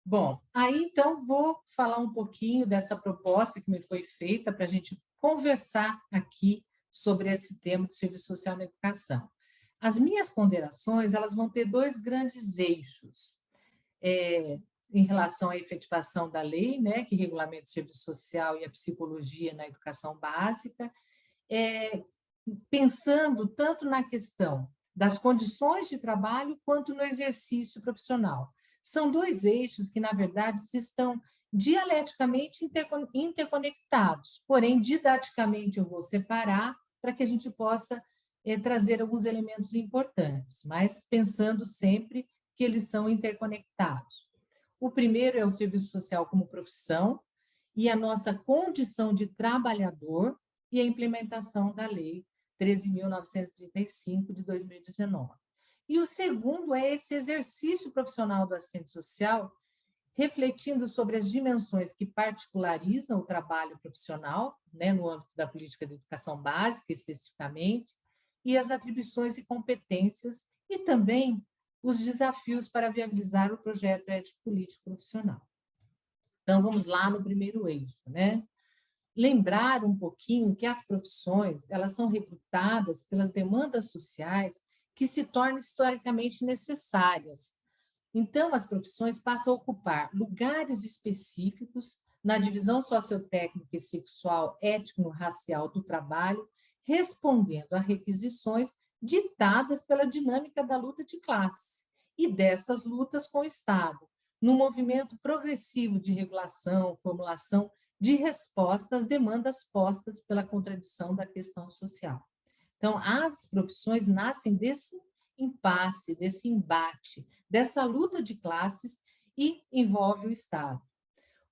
Bom, aí então vou falar um pouquinho dessa proposta que me foi feita para a gente conversar aqui sobre esse tema de serviço social na educação. As minhas ponderações, elas vão ter dois grandes eixos, em relação à efetivação da lei, né, que regulamenta o serviço social e a psicologia na educação básica, é, pensando tanto na questão das condições de trabalho quanto no exercício profissional. São dois eixos que, na verdade, estão dialeticamente interconectados, porém, didaticamente eu vou separar para que a gente possa trazer alguns elementos importantes, mas pensando sempre que eles são interconectados. O primeiro é o serviço social como profissão e a nossa condição de trabalhador e a implementação da Lei 13.935 de 2019. E o segundo é esse exercício profissional do assistente social, refletindo sobre as dimensões que particularizam o trabalho profissional, né, no âmbito da política de educação básica, especificamente, e as atribuições e competências, e também os desafios para viabilizar o projeto ético-político profissional. Então, vamos lá no primeiro eixo, né? Lembrar um pouquinho que as profissões, elas são recrutadas pelas demandas sociais que se tornam historicamente necessárias. Então, as profissões passam a ocupar lugares específicos na divisão sociotécnica e sexual étnico-racial do trabalho, respondendo a requisições ditadas pela dinâmica da luta de classes e dessas lutas com o Estado, no movimento progressivo de regulação, formulação de resposta às demandas postas pela contradição da questão social. Então, as profissões nascem desse impasse, desse embate, dessa luta de classes e envolve o Estado.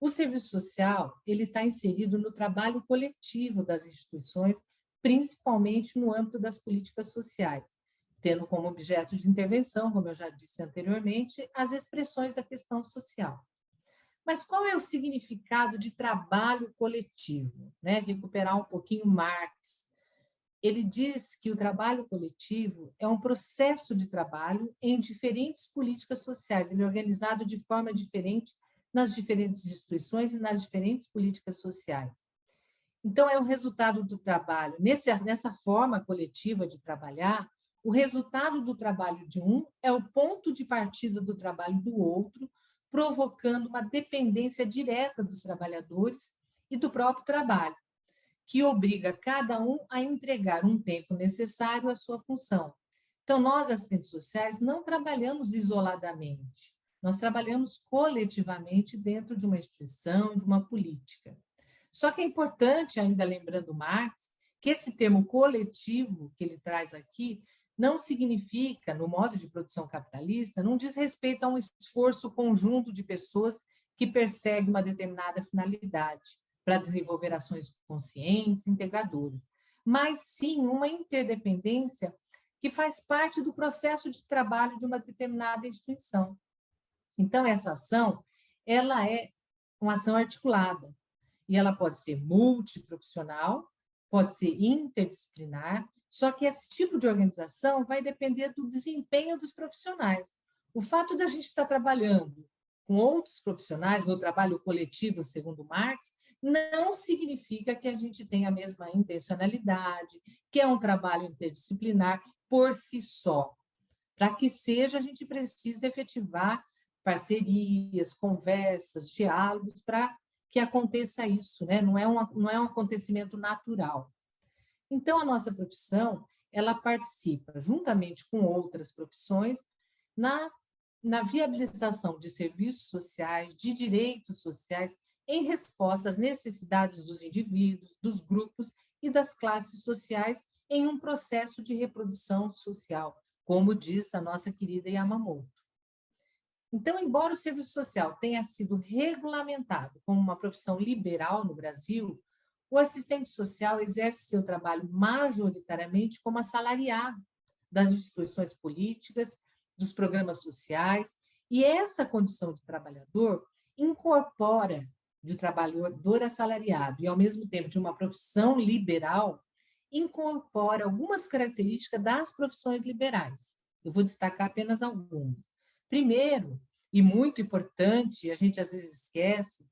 O serviço social, ele está inserido no trabalho coletivo das instituições, principalmente no âmbito das políticas sociais, tendo como objeto de intervenção, como eu já disse anteriormente, as expressões da questão social. Mas qual é o significado de trabalho coletivo? Né? Recuperar um pouquinho Marx. Ele diz que o trabalho coletivo é um processo de trabalho em diferentes políticas sociais. Ele é organizado de forma diferente nas diferentes instituições e nas diferentes políticas sociais. Então, é o resultado do trabalho. Nessa forma coletiva de trabalhar, o resultado do trabalho de um é o ponto de partida do trabalho do outro, provocando uma dependência direta dos trabalhadores e do próprio trabalho, que obriga cada um a entregar um tempo necessário à sua função. Então, nós, assistentes sociais, não trabalhamos isoladamente, nós trabalhamos coletivamente dentro de uma instituição, de uma política. Só que é importante, ainda lembrando Marx, que esse termo coletivo que ele traz aqui não significa, no modo de produção capitalista, não diz respeito a um esforço conjunto de pessoas que persegue uma determinada finalidade para desenvolver ações conscientes, integradoras, mas sim uma interdependência que faz parte do processo de trabalho de uma determinada instituição. Então, essa ação, ela é uma ação articulada, e ela pode ser multiprofissional, pode ser interdisciplinar, só que esse tipo de organização vai depender do desempenho dos profissionais. O fato da gente estar trabalhando com outros profissionais no trabalho coletivo, segundo Marx, não significa que a gente tenha a mesma intencionalidade, que é um trabalho interdisciplinar por si só. Para que seja, a gente precisa efetivar parcerias, conversas, diálogos para que aconteça isso, né? Não é um acontecimento natural. Então, a nossa profissão, ela participa, juntamente com outras profissões, na, na viabilização de serviços sociais, de direitos sociais, em resposta às necessidades dos indivíduos, dos grupos e das classes sociais em um processo de reprodução social, como diz a nossa querida Yamamoto. Então, embora o serviço social tenha sido regulamentado como uma profissão liberal no Brasil, o assistente social exerce seu trabalho majoritariamente como assalariado das instituições políticas, dos programas sociais, e essa condição de trabalhador incorpora de trabalhador assalariado e, ao mesmo tempo, de uma profissão liberal, incorpora algumas características das profissões liberais. Eu vou destacar apenas algumas. Primeiro, e muito importante, a gente às vezes esquece,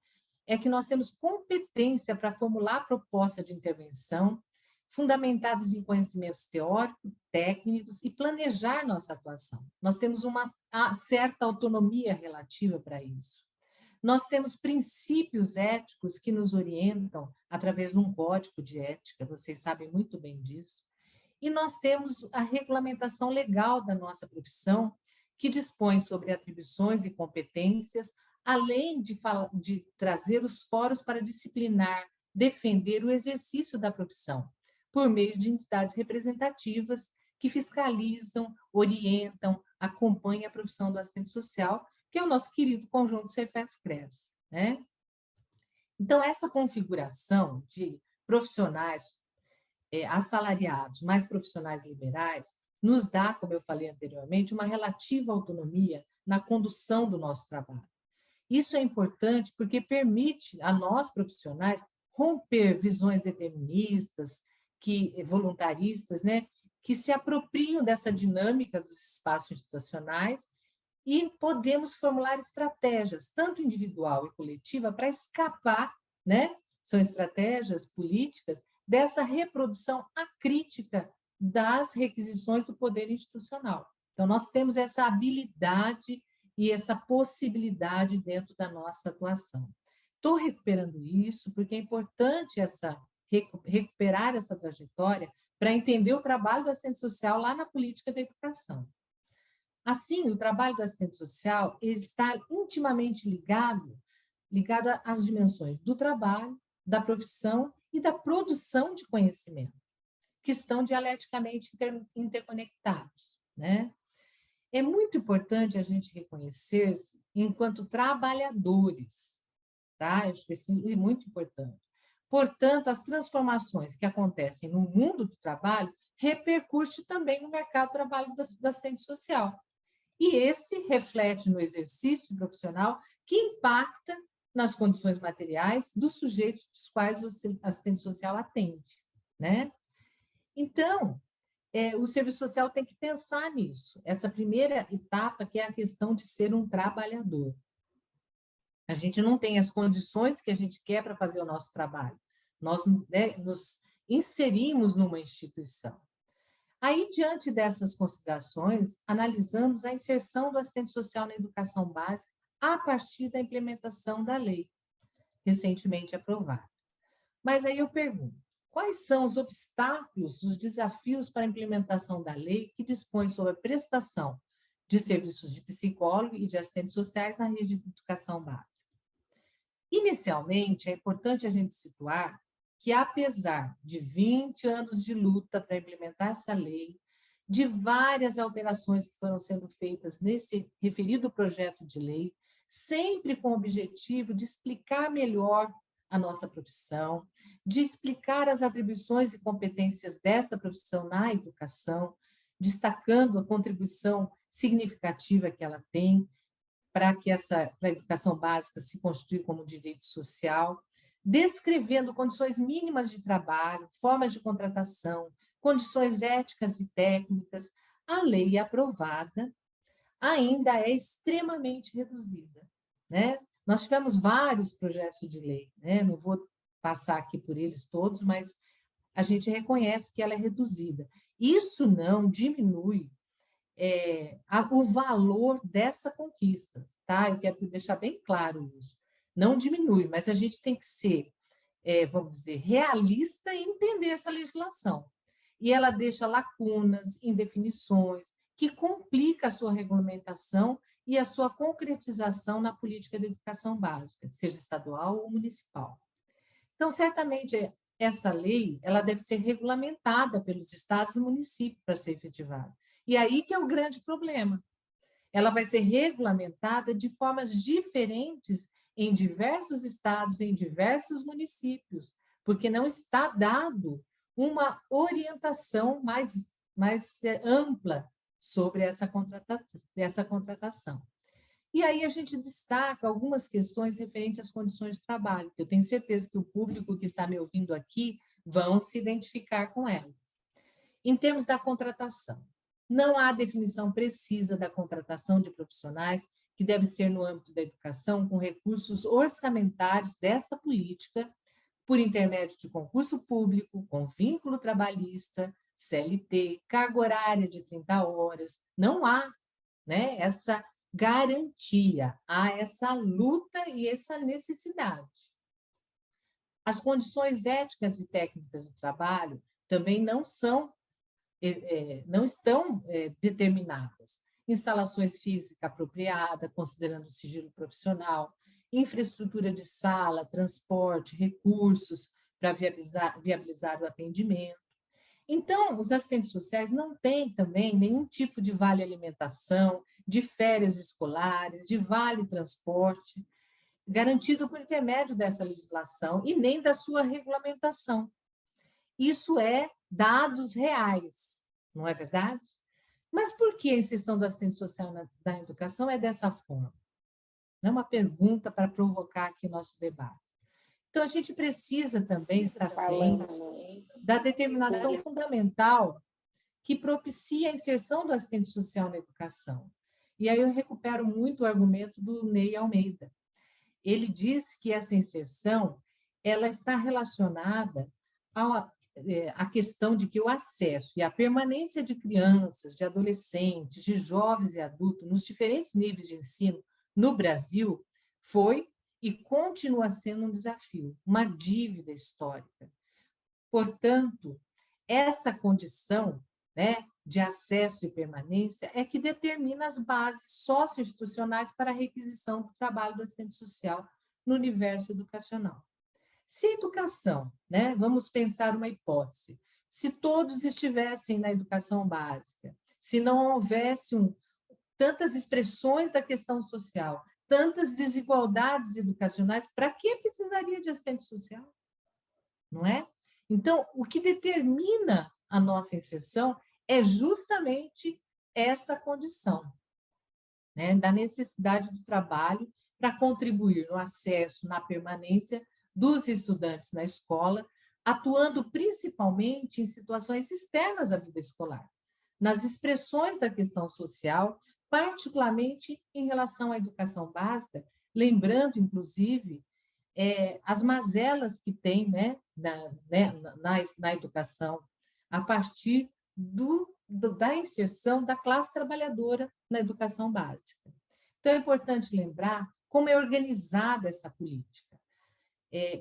é que nós temos competência para formular proposta de intervenção fundamentadas em conhecimentos teóricos, técnicos e planejar nossa atuação. Nós temos uma certa autonomia relativa para isso. Nós temos princípios éticos que nos orientam através de um código de ética, vocês sabem muito bem disso. E nós temos a regulamentação legal da nossa profissão, que dispõe sobre atribuições e competências, além de trazer os fóruns para disciplinar, defender o exercício da profissão, por meio de entidades representativas que fiscalizam, orientam, acompanham a profissão do assistente social, que é o nosso querido conjunto CEPES-CRES, né? Então, essa configuração de profissionais assalariados, mais profissionais liberais, nos dá, como eu falei anteriormente, uma relativa autonomia na condução do nosso trabalho. Isso é importante porque permite a nós, profissionais, romper visões deterministas, voluntaristas, né, que se apropriam dessa dinâmica dos espaços institucionais e podemos formular estratégias, tanto individual e coletiva, para escapar, né, são estratégias políticas, dessa reprodução acrítica das requisições do poder institucional. Então, nós temos essa habilidade e essa possibilidade dentro da nossa atuação. Estou recuperando isso porque é importante recuperar essa trajetória para entender o trabalho do assistente social lá na política da educação. Assim, o trabalho do assistente social está intimamente ligado às dimensões do trabalho, da profissão e da produção de conhecimento, que estão dialeticamente interconectados, né? É muito importante a gente reconhecer-se enquanto trabalhadores, tá? Eu acho que isso é muito importante. Portanto, as transformações que acontecem no mundo do trabalho repercutem também no mercado de trabalho do assistente social. E esse reflete no exercício profissional que impacta nas condições materiais dos sujeitos dos quais o assistente social atende, né? Então, o serviço social tem que pensar nisso. Essa primeira etapa, que é a questão de ser um trabalhador. A gente não tem as condições que a gente quer para fazer o nosso trabalho. Nós, né, nos inserimos numa instituição. Aí, diante dessas considerações, analisamos a inserção do assistente social na educação básica a partir da implementação da lei, recentemente aprovada. Mas aí eu pergunto, quais são os obstáculos, os desafios para a implementação da lei que dispõe sobre a prestação de serviços de psicólogo e de assistentes sociais na rede de educação básica? Inicialmente, é importante a gente situar que, apesar de 20 anos de luta para implementar essa lei, de várias alterações que foram sendo feitas nesse referido projeto de lei, sempre com o objetivo de explicar melhor a nossa profissão, de explicar as atribuições e competências dessa profissão na educação, destacando a contribuição significativa que ela tem para que a educação básica se constitui como direito social, descrevendo condições mínimas de trabalho, formas de contratação, condições éticas e técnicas. A lei aprovada ainda é extremamente reduzida, né? Nós tivemos vários projetos de lei, né? Não vou passar aqui por eles todos, mas a gente reconhece que ela é reduzida. Isso não diminui o valor dessa conquista, tá? Eu quero deixar bem claro isso. Não diminui, mas a gente tem que ser, vamos dizer, realista e entender essa legislação. E ela deixa lacunas, indefinições, que complica a sua regulamentação e a sua concretização na política de educação básica, seja estadual ou municipal. Então, certamente, essa lei ela deve ser regulamentada pelos estados e municípios para ser efetivada. E aí que é o grande problema. Ela vai ser regulamentada de formas diferentes em diversos estados, em diversos municípios, porque não está dado uma orientação mais ampla sobre essa contratação. E aí a gente destaca algumas questões referentes às condições de trabalho, que eu tenho certeza que o público que está me ouvindo aqui vão se identificar com elas. Em termos da contratação, não há definição precisa da contratação de profissionais que deve ser no âmbito da educação, com recursos orçamentários dessa política, por intermédio de concurso público, com vínculo trabalhista, CLT, carga horária de 30 horas. Não há, né, essa garantia, há essa luta e essa necessidade. As condições éticas e técnicas do trabalho também não estão determinadas. Instalações físicas apropriadas, considerando o sigilo profissional, infraestrutura de sala, transporte, recursos para viabilizar o atendimento. Então, os assistentes sociais não têm também nenhum tipo de vale alimentação, de férias escolares, de vale transporte, garantido por intermédio dessa legislação e nem da sua regulamentação. Isso é dados reais, não é verdade? Mas por que a inserção do assistente social na educação é dessa forma? É uma pergunta para provocar aqui o nosso debate. Então, a gente precisa também estar ciente da determinação fundamental que propicia a inserção do assistente social na educação. E aí eu recupero muito o argumento do Ney Almeida. Ele diz que essa inserção ela está relacionada à questão de que o acesso e a permanência de crianças, de adolescentes, de jovens e adultos nos diferentes níveis de ensino no Brasil foi e continua sendo um desafio, uma dívida histórica. Portanto, essa condição, né, de acesso e permanência é que determina as bases socioinstitucionais para a requisição do trabalho do assistente social no universo educacional. Se a educação, né, vamos pensar uma hipótese, se todos estivessem na educação básica, se não houvesse tantas expressões da questão social, tantas desigualdades educacionais, para que precisaria de assistente social? Não é? Então, o que determina a nossa inserção é justamente essa condição, né, da necessidade do trabalho para contribuir no acesso, na permanência dos estudantes na escola, atuando principalmente em situações externas à vida escolar, nas expressões da questão social, particularmente em relação à educação básica, lembrando, inclusive, as mazelas que tem, né, na educação, a partir da inserção da classe trabalhadora na educação básica. Então, é importante lembrar como é organizada essa política,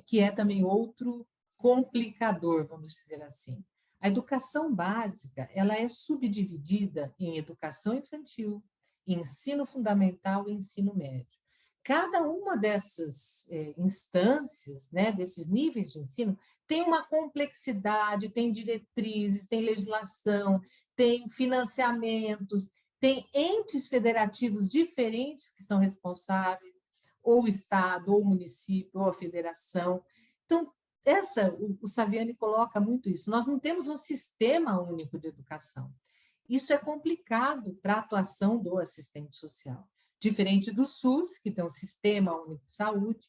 que é também outro complicador, vamos dizer assim. A educação básica ela é subdividida em educação infantil, ensino fundamental e ensino médio. Cada uma dessas instâncias, né, desses níveis de ensino, tem uma complexidade, tem diretrizes, tem legislação, tem financiamentos, tem entes federativos diferentes que são responsáveis, ou o Estado, ou o município, ou a federação. Então, o Saviani coloca muito isso. Nós não temos um sistema único de educação. Isso é complicado para a atuação do assistente social. Diferente do SUS, que tem um sistema único de saúde,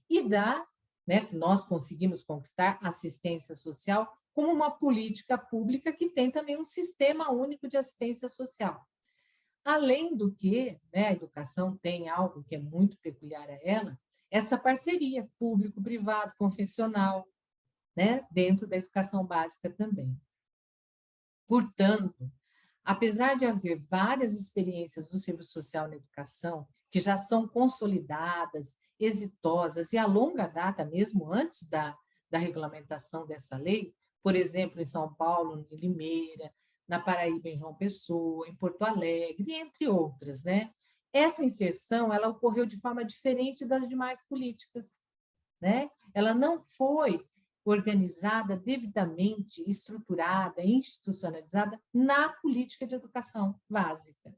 e né, que nós conseguimos conquistar assistência social como uma política pública que tem também um sistema único de assistência social. Além do que, né, a educação tem algo que é muito peculiar a ela, essa parceria público-privado, confessional, né, dentro da educação básica também. Portanto, apesar de haver várias experiências do serviço social na educação, que já são consolidadas, exitosas e a longa data, mesmo antes da regulamentação dessa lei, por exemplo, em São Paulo, em Limeira, na Paraíba, em João Pessoa, em Porto Alegre, entre outras, né? Essa inserção, ela ocorreu de forma diferente das demais políticas, né? Ela não foi organizada devidamente, estruturada, institucionalizada na política de educação básica.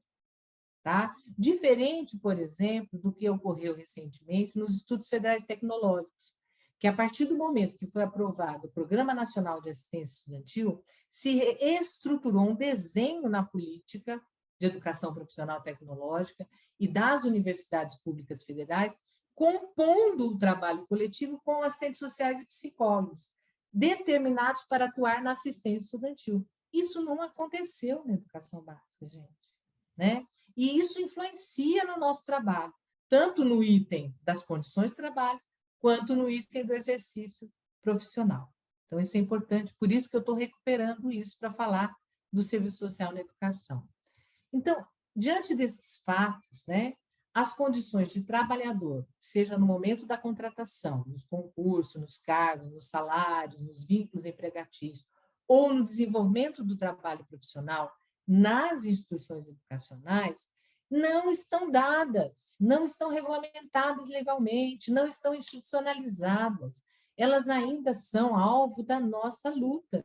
Tá? Diferente, por exemplo, do que ocorreu recentemente nos estudos federais tecnológicos, que a partir do momento que foi aprovado o Programa Nacional de Assistência Estudantil, se estruturou um desenho na política de educação profissional tecnológica e das universidades públicas federais, compondo o trabalho coletivo com assistentes sociais e psicólogos, determinados para atuar na assistência estudantil. Isso não aconteceu na educação básica, gente, né? E isso influencia no nosso trabalho, tanto no item das condições de trabalho, quanto no item do exercício profissional. Então, isso é importante, por isso que eu estou recuperando isso para falar do serviço social na educação. Então, diante desses fatos, né, as condições de trabalhador, seja no momento da contratação, nos concursos, nos cargos, nos salários, nos vínculos empregatícios, ou no desenvolvimento do trabalho profissional nas instituições educacionais, não estão dadas, não estão regulamentadas legalmente, não estão institucionalizadas. Elas ainda são alvo da nossa luta.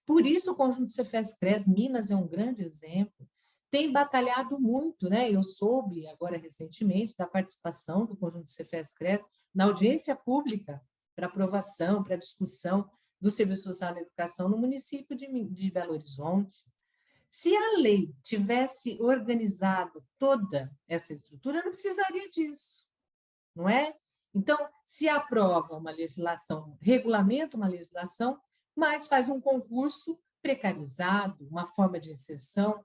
Por isso, o Conjunto Cefes-Cres Minas é um grande exemplo, tem batalhado muito, né? Eu soube agora recentemente da participação do Conjunto Cefes-Cres na audiência pública para aprovação, para discussão do Serviço Social na Educação no município de Belo Horizonte. Se a lei tivesse organizado toda essa estrutura, não precisaria disso, não é? Então, se aprova uma legislação, regulamenta uma legislação, mas faz um concurso precarizado, uma forma de inserção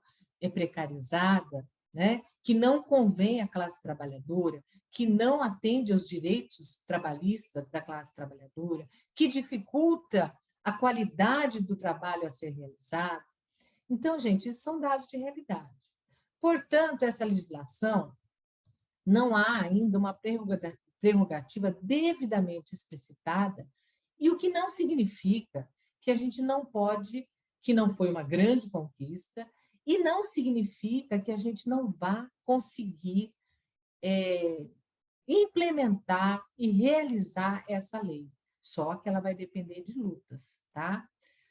precarizada, né? Que não convém à classe trabalhadora, que não atende aos direitos trabalhistas da classe trabalhadora, que dificulta a qualidade do trabalho a ser realizado. Então, gente, isso são dados de realidade. Portanto, essa legislação não há ainda uma prerrogativa devidamente explicitada, e o que não significa que a gente não pode, que não foi uma grande conquista, e não significa que a gente não vá conseguir implementar e realizar essa lei. Só que ela vai depender de lutas, tá?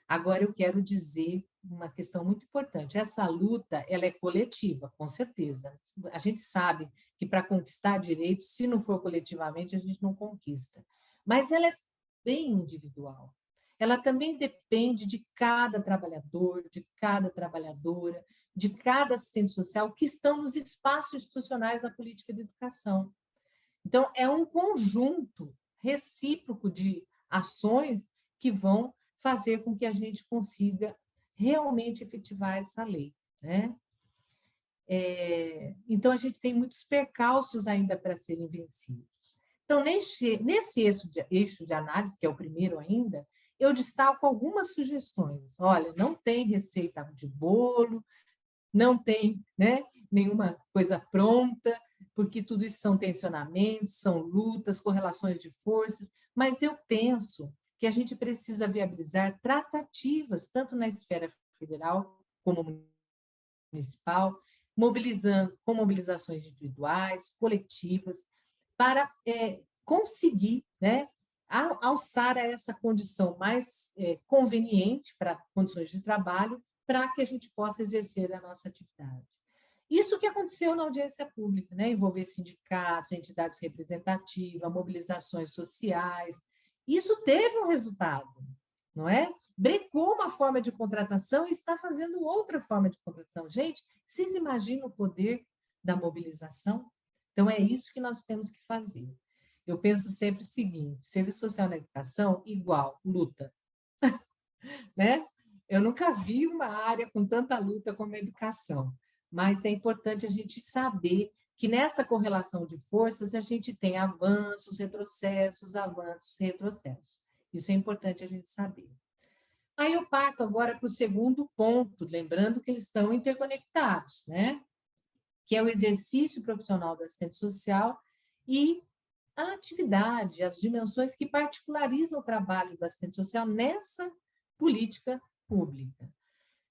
Agora, eu quero dizer uma questão muito importante. Essa luta, ela é coletiva, com certeza. A gente sabe que para conquistar direitos, se não for coletivamente, a gente não conquista. Mas ela é bem individual. Ela também depende de cada trabalhador, de cada trabalhadora, de cada assistente social que estão nos espaços institucionais da política de educação. Então, é um conjunto recíproco de ações que vão fazer com que a gente consiga realmente efetivar essa lei, né? Então, a gente tem muitos percalços ainda para serem vencidos. Então, nesse eixo de análise, que é o primeiro ainda, eu destaco algumas sugestões. Olha, não tem receita de bolo, não tem, né, nenhuma coisa pronta, porque tudo isso são tensionamentos, são lutas, correlações de forças, mas eu penso que a gente precisa viabilizar tratativas, tanto na esfera federal como municipal, com mobilizações individuais, coletivas, para conseguir, né, alçar a essa condição mais conveniente para condições de trabalho, para que a gente possa exercer a nossa atividade. Isso que aconteceu na audiência pública, né? Envolver sindicatos, entidades representativas, mobilizações sociais. Isso teve um resultado, não é? Brecou uma forma de contratação e está fazendo outra forma de contratação. Gente, vocês imaginam o poder da mobilização? Então, é isso que nós temos que fazer. Eu penso sempre o seguinte: serviço social na educação igual luta, né? Eu nunca vi uma área com tanta luta como a educação, mas é importante a gente saber que nessa correlação de forças a gente tem avanços, retrocessos, avanços, retrocessos. Isso é importante a gente saber. Aí eu parto agora para o segundo ponto, lembrando que eles estão interconectados, né? Que é o exercício profissional do assistente social e a atividade, as dimensões que particularizam o trabalho do assistente social nessa política pública.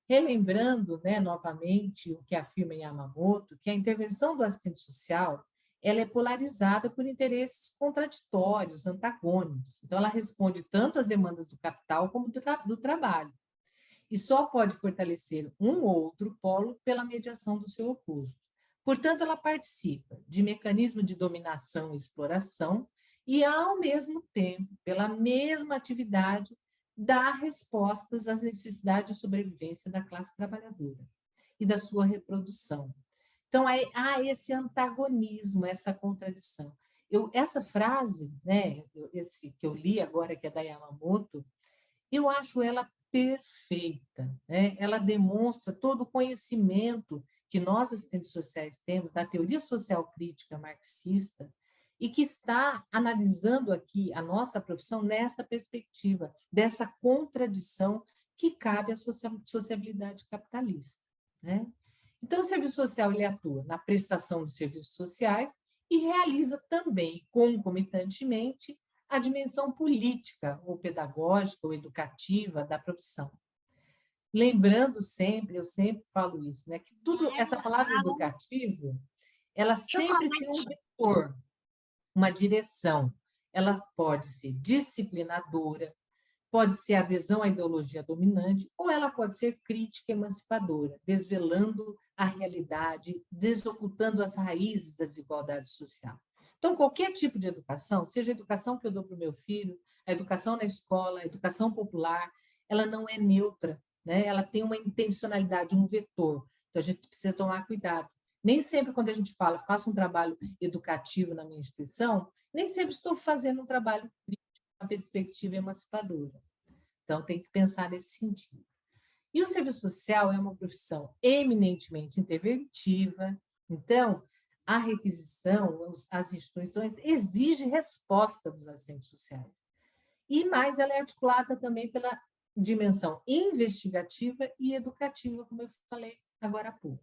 Relembrando, né, novamente o que afirma Yamamoto, que a intervenção do assistente social ela é polarizada por interesses contraditórios, antagônicos. Então, ela responde tanto às demandas do capital como do trabalho. E só pode fortalecer um ou outro polo pela mediação do seu oposto. Portanto, ela participa de mecanismos de dominação e exploração e, ao mesmo tempo, pela mesma atividade, dá respostas às necessidades de sobrevivência da classe trabalhadora e da sua reprodução. Então, há esse antagonismo, essa contradição. Essa frase, né, esse que eu li agora, que é da Yamamoto, eu acho ela perfeita, né? Ela demonstra todo o conhecimento que nós, assistentes sociais, temos da teoria social crítica marxista e que está analisando aqui a nossa profissão nessa perspectiva, dessa contradição que cabe à sociabilidade capitalista, né? Então, o serviço social ele atua na prestação de serviços sociais e realiza também, concomitantemente, a dimensão política, ou pedagógica, ou educativa da profissão. Lembrando sempre, eu sempre falo isso, né, que tudo, essa palavra educativo, ela sempre tem um vetor, uma direção. Ela pode ser disciplinadora, pode ser adesão à ideologia dominante, ou ela pode ser crítica emancipadora, desvelando a realidade, desocultando as raízes da desigualdade social. Então, qualquer tipo de educação, seja a educação que eu dou para o meu filho, a educação na escola, a educação popular, ela não é neutra, né? Ela tem uma intencionalidade, um vetor. Então, a gente precisa tomar cuidado. Nem sempre, quando a gente fala, faça um trabalho educativo na minha instituição, nem sempre estou fazendo um trabalho crítico, uma perspectiva emancipadora. Então, tem que pensar nesse sentido. E o serviço social é uma profissão eminentemente interventiva, então, a requisição, as instituições exigem resposta dos assistentes sociais. E mais, ela é articulada também pela dimensão investigativa e educativa, como eu falei agora há pouco.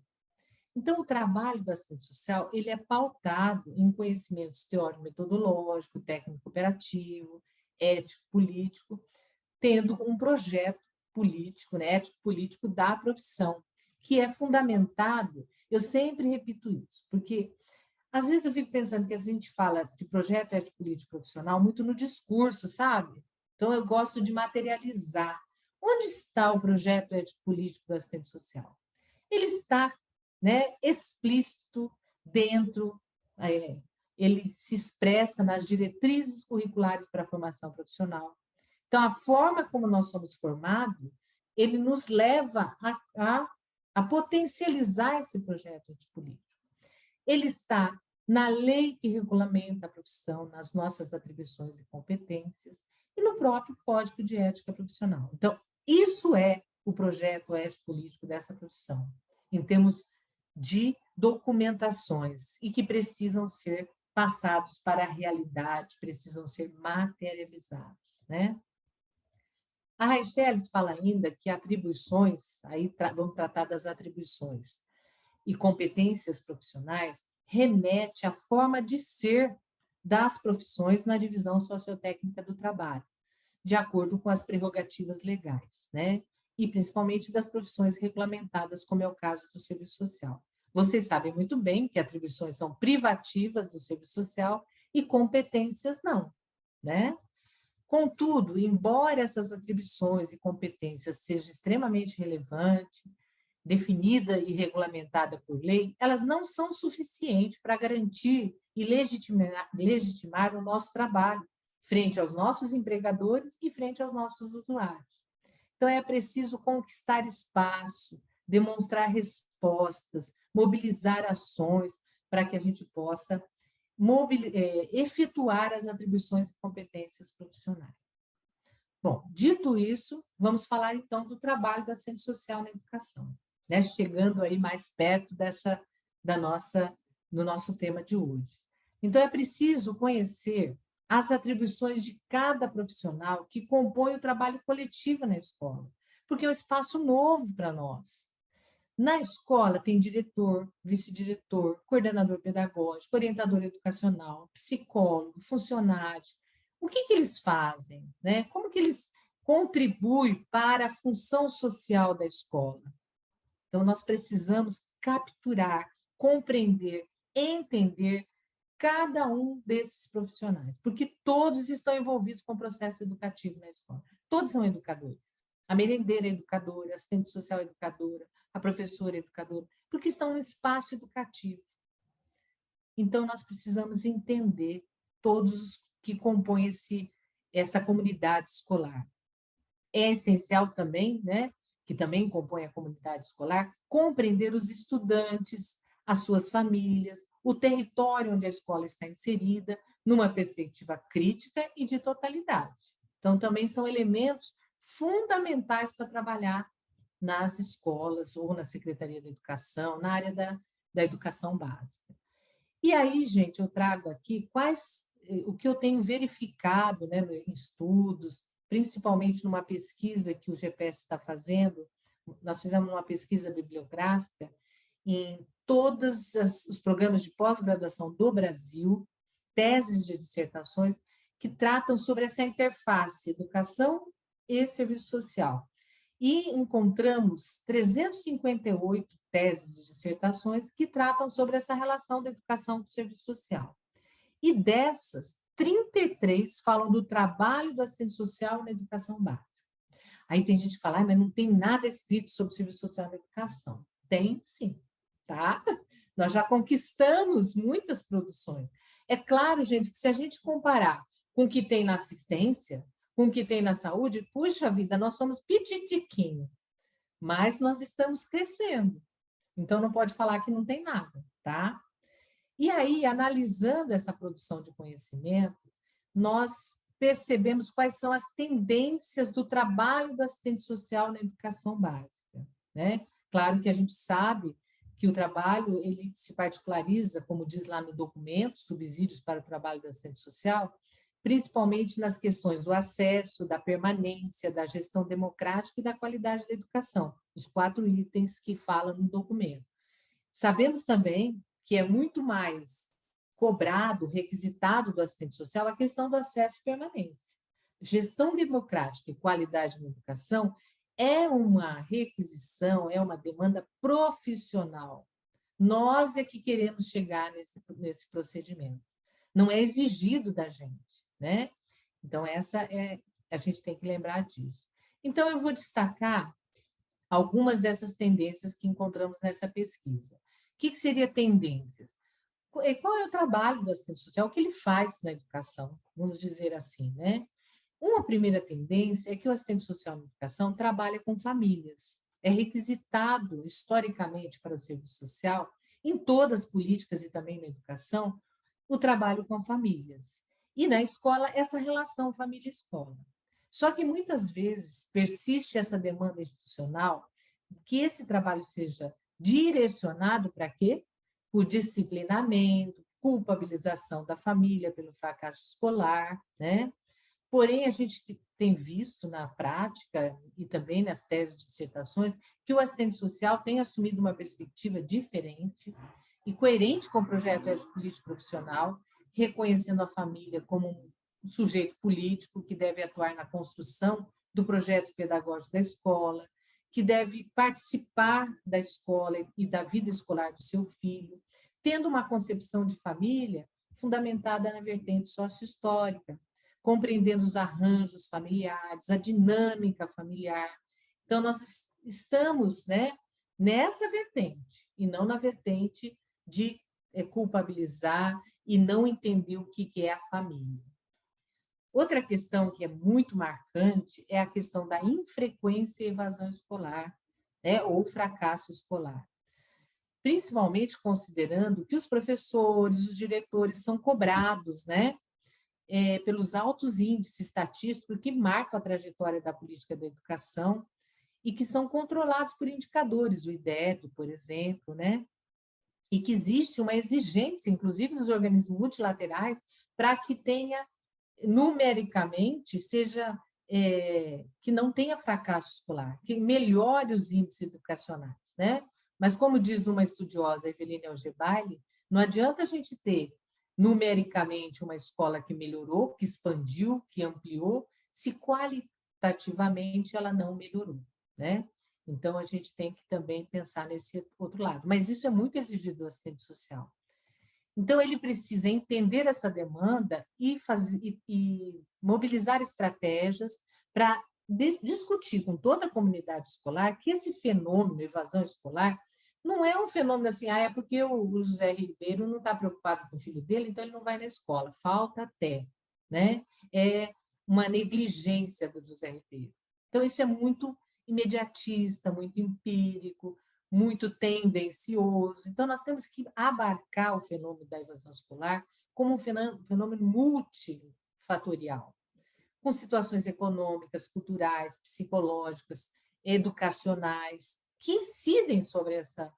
Então, o trabalho do assistente social ele é pautado em conhecimentos teórico-metodológico, técnico-operativo, ético-político, tendo um projeto político, né, ético-político da profissão, que é fundamentado, eu sempre repito isso, porque às vezes eu fico pensando que a gente fala de projeto ético-político profissional muito no discurso, sabe? Então, eu gosto de materializar. Onde está o projeto ético-político do assistente social? Ele está, né, explícito dentro, ele se expressa nas diretrizes curriculares para a formação profissional. Então, a forma como nós somos formados, ele nos leva a potencializar esse projeto ético-político. Ele está na lei que regulamenta a profissão, nas nossas atribuições e competências, e no próprio Código de Ética Profissional. Então, isso é o projeto ético-político dessa profissão, em termos de documentações, e que precisam ser passados para a realidade, precisam ser materializados, né? A Raicheles fala ainda que atribuições, aí vamos tratar das atribuições, e competências profissionais remete à forma de ser das profissões na divisão sociotécnica do trabalho, de acordo com as prerrogativas legais, né? E principalmente das profissões regulamentadas, como é o caso do serviço social. Vocês sabem muito bem que atribuições são privativas do serviço social e competências não, né? Contudo, embora essas atribuições e competências sejam extremamente relevantes, definida e regulamentada por lei, elas não são suficientes para garantir e legitimar o nosso trabalho frente aos nossos empregadores e frente aos nossos usuários. Então, é preciso conquistar espaço, demonstrar respostas, mobilizar ações para que a gente possa efetuar as atribuições e competências profissionais. Bom, dito isso, vamos falar então do trabalho da assistente social na educação, né? Chegando aí mais perto do nosso tema de hoje. Então, é preciso conhecer as atribuições de cada profissional que compõe o trabalho coletivo na escola, porque é um espaço novo para nós. Na escola tem diretor, vice-diretor, coordenador pedagógico, orientador educacional, psicólogo, funcionários. O que eles fazem, né? Como que eles contribuem para a função social da escola? Então, nós precisamos capturar, compreender, entender cada um desses profissionais, porque todos estão envolvidos com o processo educativo na escola. Todos são educadores. A merendeira é educadora, a assistente social é educadora, a professora é educadora, porque estão no espaço educativo. Então, nós precisamos entender todos os que compõem essa comunidade escolar. É essencial também, né, que também compõe a comunidade escolar, compreender os estudantes, as suas famílias, o território onde a escola está inserida, numa perspectiva crítica e de totalidade. Então, também são elementos fundamentais para trabalhar nas escolas ou na Secretaria da Educação, na área da educação básica. E aí, gente, eu trago aqui o que eu tenho verificado, né, em estudos, principalmente numa pesquisa que o GPS está fazendo. Nós fizemos uma pesquisa bibliográfica em todos os programas de pós-graduação do Brasil, teses de dissertações que tratam sobre essa interface, educação e serviço social. E encontramos 358 teses e dissertações que tratam sobre essa relação da educação com o serviço social. E dessas, 33 falam do trabalho do assistente social na educação básica. Aí tem gente que fala, mas não tem nada escrito sobre o serviço social na educação. Tem, sim, tá? Nós já conquistamos muitas produções. É claro, gente, que se a gente comparar com o que tem na assistência, com o que tem na saúde, puxa vida, nós somos pititiquinho, mas nós estamos crescendo. Então, não pode falar que não tem nada, tá? E aí, analisando essa produção de conhecimento, nós percebemos quais são as tendências do trabalho do assistente social na educação básica, né? Claro que a gente sabe que o trabalho ele se particulariza, como diz lá no documento, subsídios para o trabalho do assistente social, principalmente nas questões do acesso, da permanência, da gestão democrática e da qualidade da educação, os 4 itens que falam no documento. Sabemos também que é muito mais cobrado, requisitado do assistente social a questão do acesso e permanência. Gestão democrática e qualidade na educação é uma requisição, é uma demanda profissional. Nós é que queremos chegar nesse procedimento. Não é exigido da gente, né? Então, a gente tem que lembrar disso. Então, eu vou destacar algumas dessas tendências que encontramos nessa pesquisa. O que seria tendências? Qual é o trabalho do assistente social? O que ele faz na educação? Vamos dizer assim, né? Uma primeira tendência é que o assistente social na educação trabalha com famílias. É requisitado, historicamente, para o serviço social, em todas as políticas e também na educação, o trabalho com famílias. E na escola, essa relação família-escola. Só que muitas vezes persiste essa demanda institucional que esse trabalho seja direcionado para quê? Por disciplinamento, culpabilização da família pelo fracasso escolar, né? Porém, a gente tem visto na prática e também nas teses de dissertações que o assistente social tem assumido uma perspectiva diferente e coerente com o projeto político profissional, reconhecendo a família como um sujeito político que deve atuar na construção do projeto pedagógico da escola, que deve participar da escola e da vida escolar do seu filho, tendo uma concepção de família fundamentada na vertente sócio-histórica, compreendendo os arranjos familiares, a dinâmica familiar. Então, nós estamos, né, nessa vertente, e não na vertente de culpabilizar e não entender o que é a família. Outra questão que é muito marcante é a questão da infrequência e evasão escolar, né, ou fracasso escolar. Principalmente considerando que os professores, os diretores são cobrados, né, pelos altos índices estatísticos que marcam a trajetória da política da educação e que são controlados por indicadores, o IDEB, por exemplo, né? E que existe uma exigência, inclusive nos organismos multilaterais, para que tenha, numericamente, que não tenha fracasso escolar, que melhore os índices educacionais, né? Mas, como diz uma estudiosa, Eveline Algebaile, não adianta a gente ter numericamente uma escola que melhorou, que expandiu, que ampliou, se qualitativamente ela não melhorou, né? Então, a gente tem que também pensar nesse outro lado. Mas isso é muito exigido do assistente social. Então, ele precisa entender essa demanda e mobilizar estratégias para discutir com toda a comunidade escolar que esse fenômeno, evasão escolar, não é um fenômeno assim, é porque o José Ribeiro não está preocupado com o filho dele, então ele não vai na escola. Falta até, né? É uma negligência do José Ribeiro. Então, isso é muito imediatista, muito empírico, muito tendencioso. Então, nós temos que abarcar o fenômeno da evasão escolar como um fenômeno multifatorial, com situações econômicas, culturais, psicológicas, educacionais, que incidem sobre essa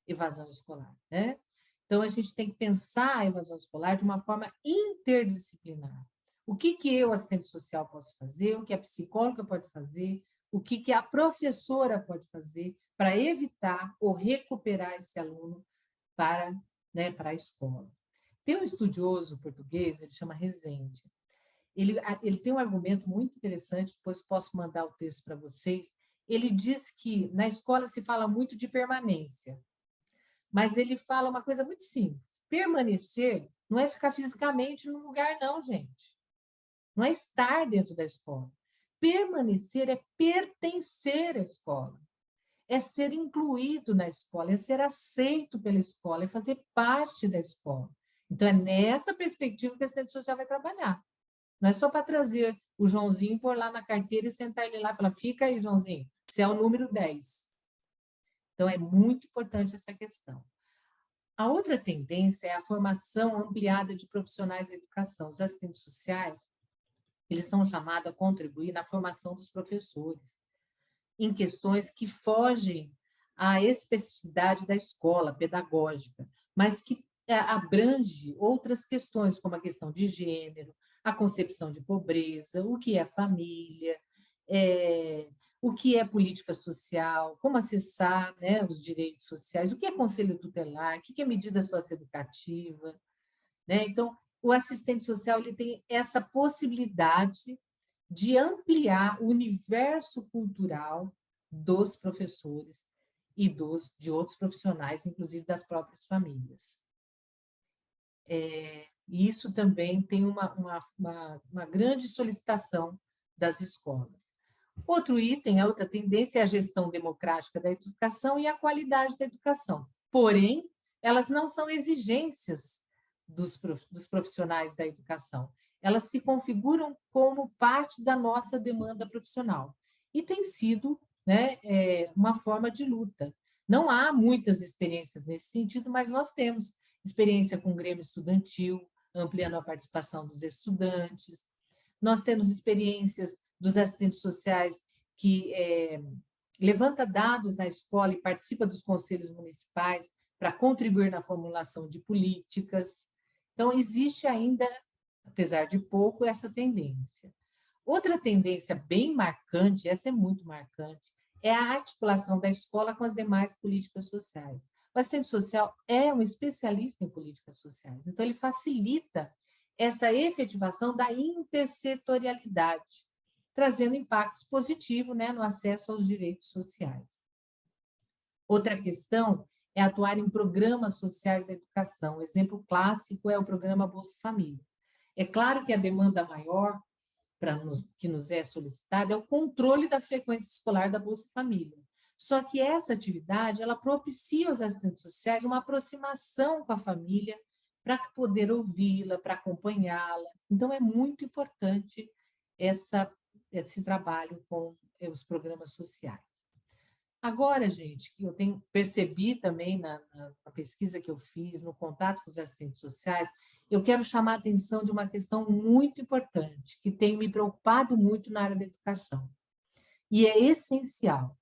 evasão escolar, né? Então, a gente tem que pensar a evasão escolar de uma forma interdisciplinar. O que eu, assistente social, posso fazer, o que a psicóloga pode fazer, o que a professora pode fazer para evitar ou recuperar esse aluno para, né, para a escola. Tem um estudioso português, ele chama Rezende. Ele tem um argumento muito interessante, depois posso mandar o texto para vocês. Ele diz que na escola se fala muito de permanência, mas ele fala uma coisa muito simples. Permanecer não é ficar fisicamente num lugar, não, gente. Não é estar dentro da escola. Permanecer é pertencer à escola, é ser incluído na escola, é ser aceito pela escola, é fazer parte da escola. Então, é nessa perspectiva que a assistente social vai trabalhar. Não é só para trazer o Joãozinho, pôr lá na carteira e sentar ele lá e falar, fica aí, Joãozinho, você é o número 10. Então, é muito importante essa questão. A outra tendência é a formação ampliada de profissionais da educação. Os assistentes sociais, eles são chamados a contribuir na formação dos professores, em questões que fogem à especificidade da escola pedagógica, mas que abrange outras questões, como a questão de gênero, a concepção de pobreza, o que é família, o que é política social, como acessar, né, os direitos sociais, o que é conselho tutelar, o que é medida socioeducativa, né? Então, o assistente social ele tem essa possibilidade de ampliar o universo cultural dos professores e de outros profissionais, inclusive das próprias famílias. E isso também tem uma grande solicitação das escolas. Outro item, a outra tendência é a gestão democrática da educação e a qualidade da educação. Porém, elas não são exigências dos profissionais da educação. Elas se configuram como parte da nossa demanda profissional. E tem sido, né, uma forma de luta. Não há muitas experiências nesse sentido, mas nós temos experiência com o Grêmio Estudantil, ampliando a participação dos estudantes. Nós temos experiências dos assistentes sociais que levanta dados na escola e participa dos conselhos municipais para contribuir na formulação de políticas. Então, existe ainda, apesar de pouco, essa tendência. Outra tendência bem marcante, essa é muito marcante, é a articulação da escola com as demais políticas sociais. O assistente social é um especialista em políticas sociais, então ele facilita essa efetivação da intersetorialidade, trazendo impactos positivos, né, no acesso aos direitos sociais. Outra questão é atuar em programas sociais da educação. O exemplo clássico é o programa Bolsa Família. É claro que a demanda maior que nos é solicitada é o controle da frequência escolar da Bolsa Família. Só que essa atividade, ela propicia aos assistentes sociais uma aproximação com a família para poder ouvi-la, para acompanhá-la. Então, é muito importante esse trabalho com os programas sociais. Agora, gente, que eu percebi também na pesquisa que eu fiz, no contato com os assistentes sociais, eu quero chamar a atenção de uma questão muito importante, que tem me preocupado muito na área da educação. E é essencial,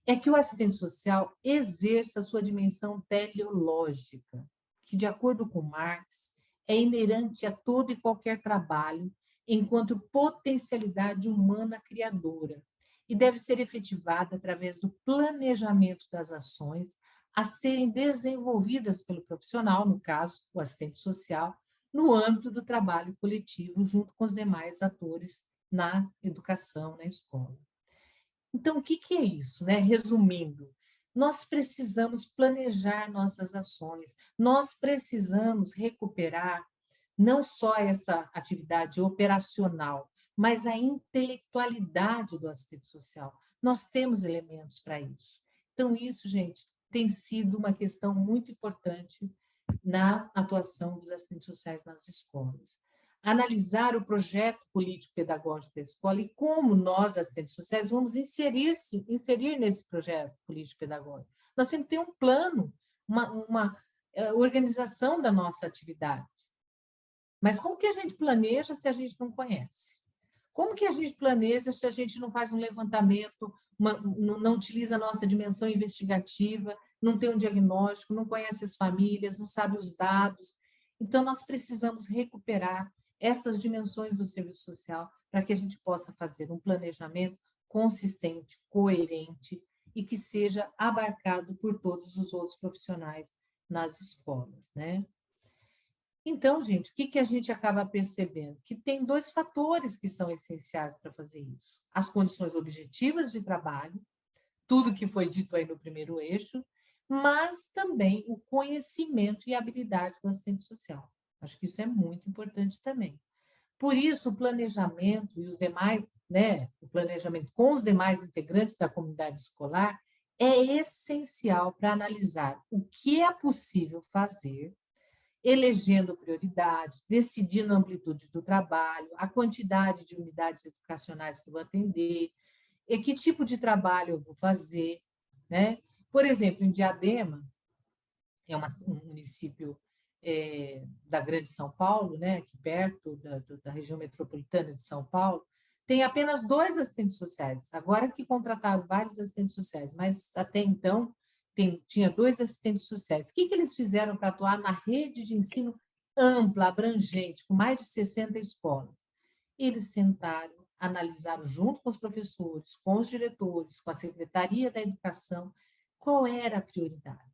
é que o assistente social exerça a sua dimensão teleológica, que, de acordo com Marx, é inerente a todo e qualquer trabalho, enquanto potencialidade humana criadora, e deve ser efetivada através do planejamento das ações a serem desenvolvidas pelo profissional, no caso, o assistente social, no âmbito do trabalho coletivo, junto com os demais atores na educação, na escola. Então, o que é isso, né? Resumindo, nós precisamos planejar nossas ações, nós precisamos recuperar não só essa atividade operacional, mas a intelectualidade do assistente social. Nós temos elementos para isso. Então, isso, gente, tem sido uma questão muito importante na atuação dos assistentes sociais nas escolas. Analisar o projeto político-pedagógico da escola e como nós, assistentes sociais, vamos inserir nesse projeto político-pedagógico. Nós temos que ter um plano, uma organização da nossa atividade. Mas como que a gente planeja se a gente não conhece? Como que a gente planeja se a gente não faz um levantamento não utiliza a nossa dimensão investigativa, não tem um diagnóstico, não conhece as famílias, não sabe os dados. Então, nós precisamos recuperar essas dimensões do serviço social para que a gente possa fazer um planejamento consistente, coerente e que seja abarcado por todos os outros profissionais nas escolas, né? Então, gente, o que que a gente acaba percebendo? Que tem dois fatores que são essenciais para fazer isso: as condições objetivas de trabalho, tudo que foi dito aí no primeiro eixo, mas também o conhecimento e habilidade do assistente social. Acho que isso é muito importante também. Por isso, o planejamento e os demais, né, o planejamento com os demais integrantes da comunidade escolar é essencial para analisar o que é possível fazer, elegendo prioridades, decidindo a amplitude do trabalho, a quantidade de unidades educacionais que eu vou atender, e que tipo de trabalho eu vou fazer, né? Por exemplo, em Diadema, um município da Grande São Paulo, né, aqui perto da região metropolitana de São Paulo, tem apenas 2 assistentes sociais. Agora que contrataram vários assistentes sociais, mas até então tinha 2 assistentes sociais. O que eles fizeram para atuar na rede de ensino ampla, abrangente, com mais de 60 escolas? Eles sentaram, analisaram junto com os professores, com os diretores, com a Secretaria da Educação, qual era a prioridade.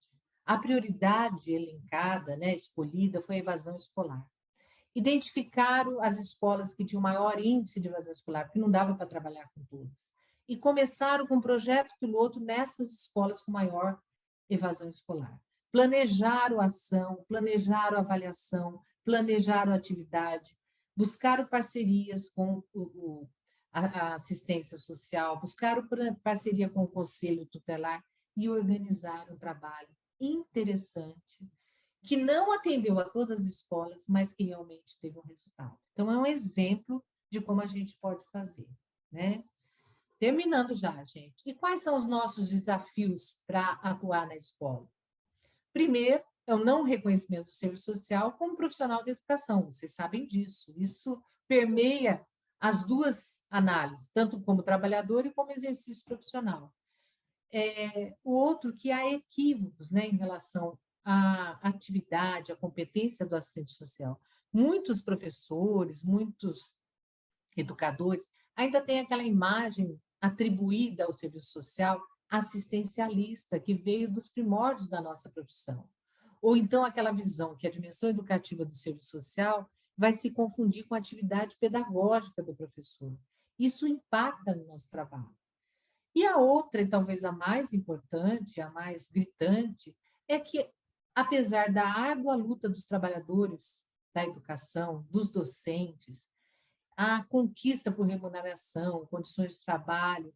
A prioridade elencada, né, escolhida, foi a evasão escolar. Identificaram as escolas que tinham maior índice de evasão escolar, porque não dava para trabalhar com todas. E começaram com um projeto piloto nessas escolas com maior evasão escolar. Planejaram a ação, planejaram a avaliação, planejaram a atividade, buscaram parcerias com a assistência social, buscaram parceria com o conselho tutelar e organizaram um trabalho interessante, que não atendeu a todas as escolas, mas que realmente teve um resultado. Então, é um exemplo de como a gente pode fazer, né? Terminando já, gente. E quais são os nossos desafios para atuar na escola? Primeiro, é o não reconhecimento do serviço social como profissional de educação. Vocês sabem disso. Isso permeia as duas análises, tanto como trabalhador e como exercício profissional. O outro, que há equívocos, né, em relação à atividade, à competência do assistente social. Muitos professores, muitos educadores ainda têm aquela imagem atribuída ao serviço social assistencialista, que veio dos primórdios da nossa profissão. Ou então aquela visão que a dimensão educativa do serviço social vai se confundir com a atividade pedagógica do professor. Isso impacta no nosso trabalho. E a outra, e talvez a mais importante, a mais gritante, é que, apesar da árdua luta dos trabalhadores da educação, dos docentes, a conquista por remuneração, condições de trabalho,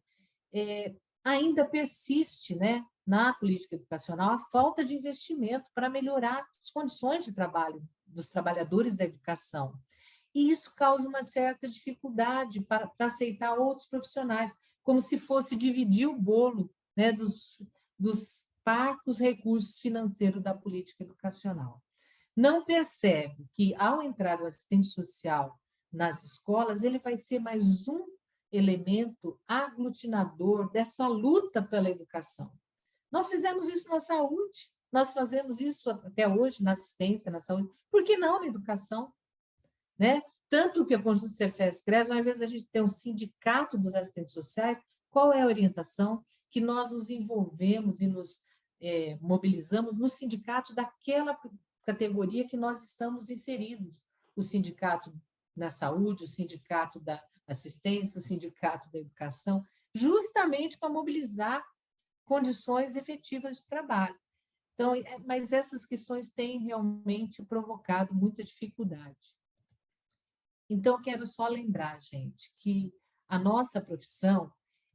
ainda persiste, né, na política educacional a falta de investimento para melhorar as condições de trabalho dos trabalhadores da educação. E isso causa uma certa dificuldade para aceitar outros profissionais, como se fosse dividir o bolo, né, dos parcos recursos financeiros da política educacional. Não percebe que, ao entrar o assistente social nas escolas, ele vai ser mais um elemento aglutinador dessa luta pela educação. Nós fizemos isso na saúde, nós fazemos isso até hoje na assistência, na saúde, por que não na educação? Né? Tanto que a Conjunto Cefes-CRES, ao invés da gente ter um sindicato dos assistentes sociais, qual é a orientação? Que nós nos envolvemos e nos mobilizamos no sindicato daquela categoria que nós estamos inseridos. O sindicato na saúde, o sindicato da assistência, o sindicato da educação, justamente para mobilizar condições efetivas de trabalho. Então, mas essas questões têm realmente provocado muita dificuldade. Então, eu quero só lembrar, gente, que a nossa profissão,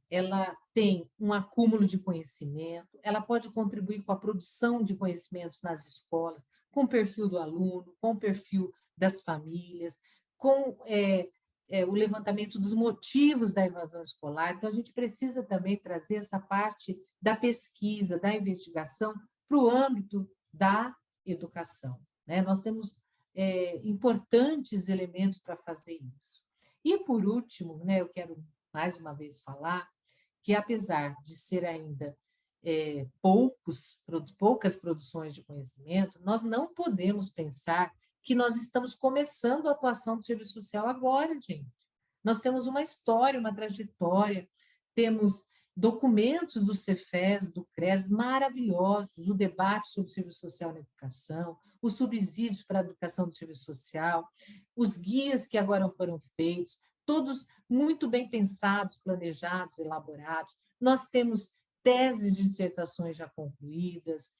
ela tem um acúmulo de conhecimento, ela pode contribuir com a produção de conhecimentos nas escolas, com o perfil do aluno, com o perfil das famílias, com o levantamento dos motivos da evasão escolar. Então, a gente precisa também trazer essa parte da pesquisa, da investigação, para o âmbito da educação, né? Nós temos importantes elementos para fazer isso. E, por último, né, eu quero mais uma vez falar que, apesar de ser ainda poucas produções de conhecimento, nós não podemos pensar que nós estamos começando a atuação do serviço social agora, gente. Nós temos uma história, uma trajetória, temos documentos do Cefes, do CRES, maravilhosos, o debate sobre o serviço social na educação, os subsídios para a educação do serviço social, os guias que agora foram feitos, todos muito bem pensados, planejados, elaborados. Nós temos teses de dissertações já concluídas,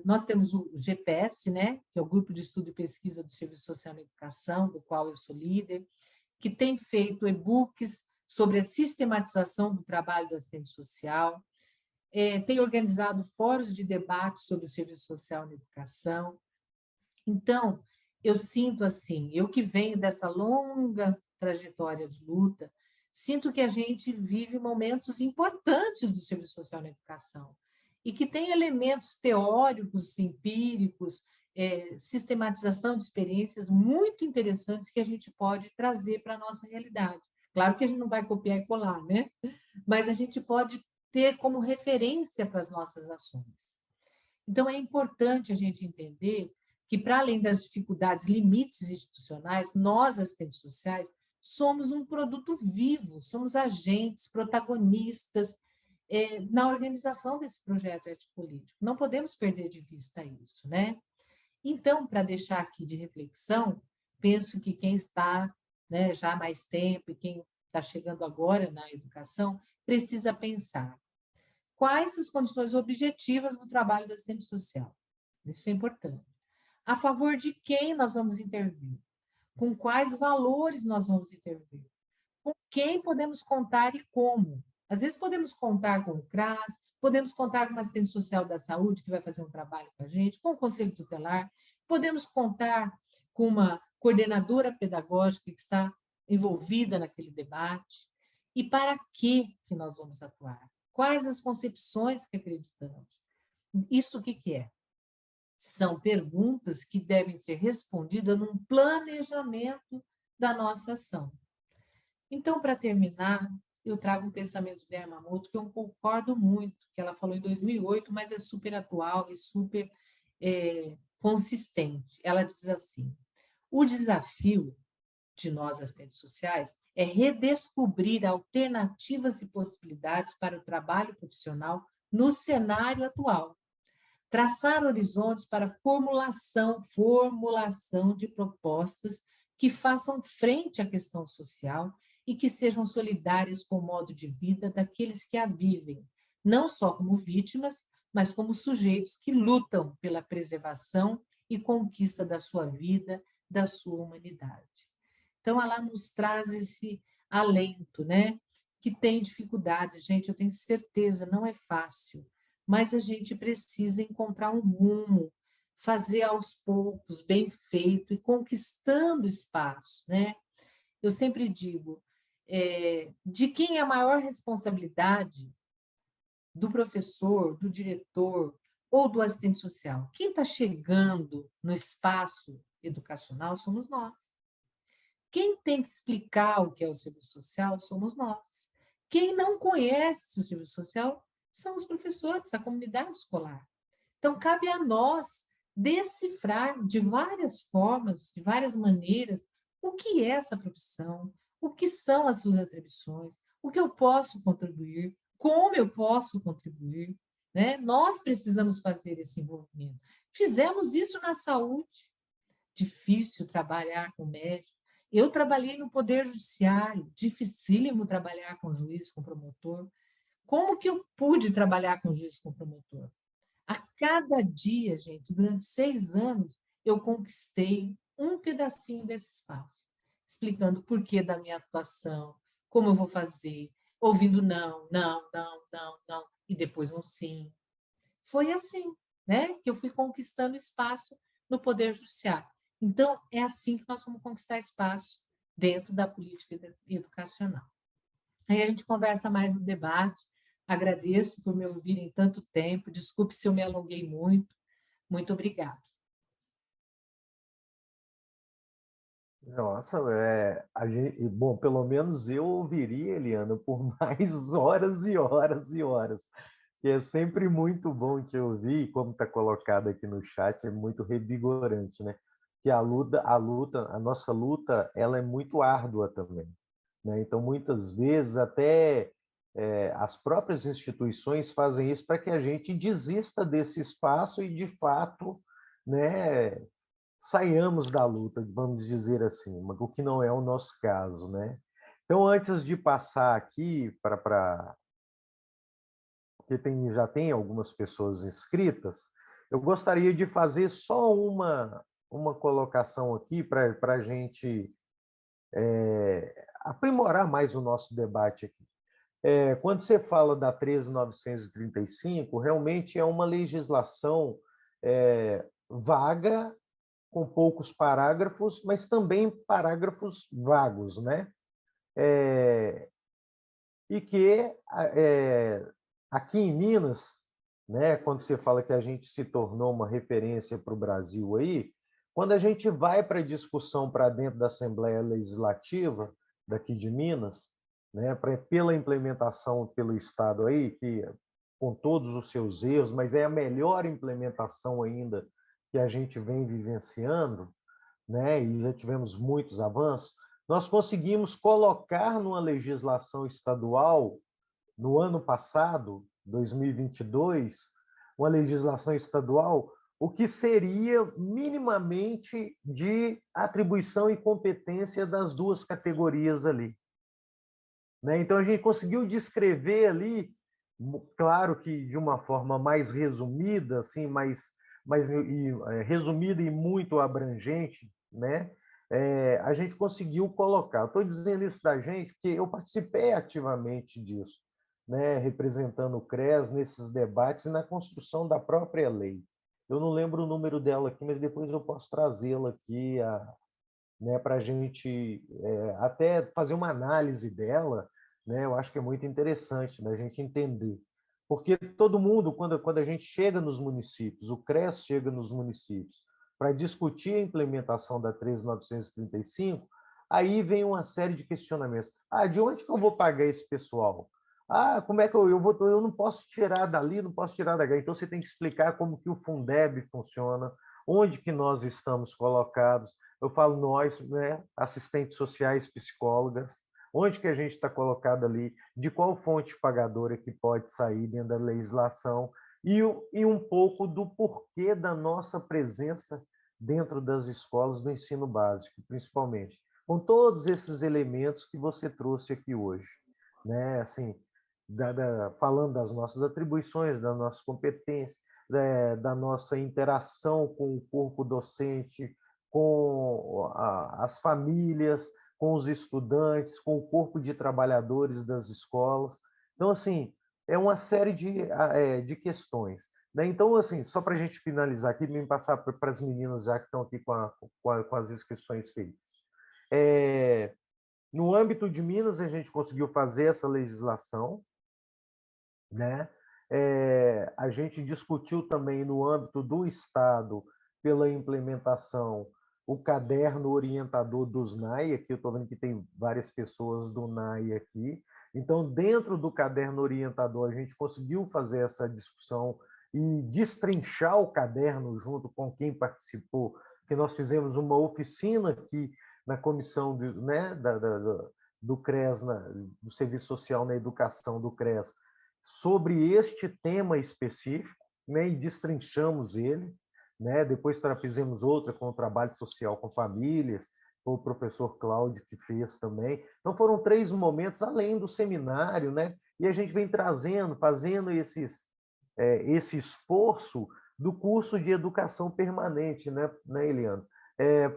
nós temos o GPS, né, que é o Grupo de Estudo e Pesquisa do Serviço Social na Educação, do qual eu sou líder, que tem feito e-books sobre a sistematização do trabalho do assistente social, tem organizado fóruns de debate sobre o serviço social na educação. Então, eu sinto assim, eu que venho dessa longa trajetória de luta, sinto que a gente vive momentos importantes do serviço social na educação e que tem elementos teóricos, empíricos, sistematização de experiências muito interessantes que a gente pode trazer para a nossa realidade. Claro que a gente não vai copiar e colar, né? Mas a gente pode ter como referência para as nossas ações. Então, é importante a gente entender que, para além das dificuldades, limites institucionais, nós, assistentes sociais, somos um produto vivo, somos agentes, protagonistas na organização desse projeto ético-político. Não podemos perder de vista isso, né? Então, para deixar aqui de reflexão, penso que quem está, né, já há mais tempo e quem está chegando agora na educação, precisa pensar quais as condições objetivas do trabalho do assistente social. Isso é importante. A favor de quem nós vamos intervir? Com quais valores nós vamos intervir? Com quem podemos contar e como? Às vezes podemos contar com o CRAS, podemos contar com uma assistente social da saúde que vai fazer um trabalho com a gente, com o conselho tutelar, podemos contar com uma coordenadora pedagógica que está envolvida naquele debate. E para que nós vamos atuar? Quais as concepções que acreditamos? Isso o que é? São perguntas que devem ser respondidas num planejamento da nossa ação. Então, para terminar, eu trago um pensamento de Yamamoto que eu concordo muito, que ela falou em 2008, mas é super atual e super consistente. Ela diz assim: o desafio de nós, assistentes sociais, é redescobrir alternativas e possibilidades para o trabalho profissional no cenário atual. Traçar horizontes para formulação de propostas que façam frente à questão social e que sejam solidárias com o modo de vida daqueles que a vivem, não só como vítimas, mas como sujeitos que lutam pela preservação e conquista da sua vida, da sua humanidade. Então, ela nos traz esse alento, né? Que tem dificuldades, gente, eu tenho certeza, não é fácil, mas a gente precisa encontrar um rumo, fazer aos poucos, bem feito e conquistando espaço, né? Eu sempre digo, de quem é a maior responsabilidade? Do professor, do diretor ou do assistente social? Quem está chegando no espaço educacional somos nós. Quem tem que explicar o que é o serviço social somos nós. Quem não conhece o serviço social são os professores, a comunidade escolar. Então, cabe a nós decifrar de várias formas, de várias maneiras, o que é essa profissão, o que são as suas atribuições, o que eu posso contribuir, como eu posso contribuir, né? Nós precisamos fazer esse envolvimento. Fizemos isso na saúde. Difícil trabalhar com médico. Eu trabalhei no Poder Judiciário, dificílimo trabalhar com juiz, com promotor. Como que eu pude trabalhar com juiz, com promotor? A cada dia, gente, durante 6 anos, eu conquistei um pedacinho desse espaço, explicando o porquê da minha atuação, como eu vou fazer, ouvindo não, não, não, não, não, e depois um sim. Foi assim, né, que eu fui conquistando espaço no Poder Judiciário. Então, é assim que nós vamos conquistar espaço dentro da política educacional. Aí a gente conversa mais no debate. Agradeço por me ouvirem tanto tempo. Desculpe se eu me alonguei muito. Muito obrigada. Nossa, bom, pelo menos eu ouviria, Eliana, por mais horas e horas e horas. E é sempre muito bom te ouvir, e como está colocado aqui no chat, é muito revigorante, né? Que a nossa luta, ela é muito árdua também, né? Então, muitas vezes, até as próprias instituições fazem isso para que a gente desista desse espaço e, de fato, né, saiamos da luta, vamos dizer assim, o que não é o nosso caso, né? Então, antes de passar aqui porque já tem algumas pessoas inscritas, eu gostaria de fazer só uma colocação aqui para a gente aprimorar mais o nosso debate aqui. Quando você fala da 13.935, realmente é uma legislação vaga, com poucos parágrafos, mas também parágrafos vagos, né? E que aqui em Minas, né, quando você fala que a gente se tornou uma referência para o Brasil aí, quando a gente vai para a discussão para dentro da Assembleia Legislativa daqui de Minas, né, pela implementação pelo Estado aí, que com todos os seus erros, mas é a melhor implementação ainda que a gente vem vivenciando, né, e já tivemos muitos avanços, nós conseguimos colocar numa legislação estadual, no ano passado, 2022, uma legislação estadual, o que seria minimamente de atribuição e competência das duas categorias ali. Né? Então, a gente conseguiu descrever ali, claro que de uma forma mais resumida, assim, resumida e muito abrangente, né? A gente conseguiu colocar. Estou dizendo isso da gente porque eu participei ativamente disso, né? Representando o CRES nesses debates e na construção da própria lei. Eu não lembro o número dela aqui, mas depois eu posso trazê-la aqui, né, para a gente até fazer uma análise dela, né, eu acho que é muito interessante, né, a gente entender. Porque todo mundo, quando a gente chega nos municípios, o CRES chega nos municípios, para discutir a implementação da 13.935, aí vem uma série de questionamentos. Ah, de onde que eu vou pagar esse pessoal? Ah, como é que eu vou? Eu não posso tirar dali, não posso tirar daqui. Então você tem que explicar como que o Fundeb funciona, onde que nós estamos colocados. Eu falo nós, né, assistentes sociais, psicólogas, onde que a gente está colocado ali, de qual fonte pagadora que pode sair dentro da legislação e um pouco do porquê da nossa presença dentro das escolas do ensino básico, principalmente, com todos esses elementos que você trouxe aqui hoje, né? Assim, falando das nossas atribuições, das nossas competências, da nossa interação com o corpo docente, com as famílias, com os estudantes, com o corpo de trabalhadores das escolas. Então, assim, é uma série de questões. Né? Então, assim, só para a gente finalizar aqui, me passar para as meninas já que estão aqui com as inscrições feitas. No âmbito de Minas, a gente conseguiu fazer essa legislação, né? A gente discutiu também no âmbito do Estado, pela implementação, o caderno orientador dos NAI, aqui eu estou vendo que tem várias pessoas do NAI aqui. Então, dentro do caderno orientador, a gente conseguiu fazer essa discussão e destrinchar o caderno junto com quem participou, que nós fizemos uma oficina aqui na comissão né, do CRES, do Serviço Social na Educação do CRES, sobre este tema específico, né, e destrinchamos ele, né? Depois fizemos outra com o trabalho social com famílias, foi o professor Cláudio que fez também. Então foram 3 momentos além do seminário, né? E a gente vem fazendo esse esforço do curso de educação permanente, né, Eliana?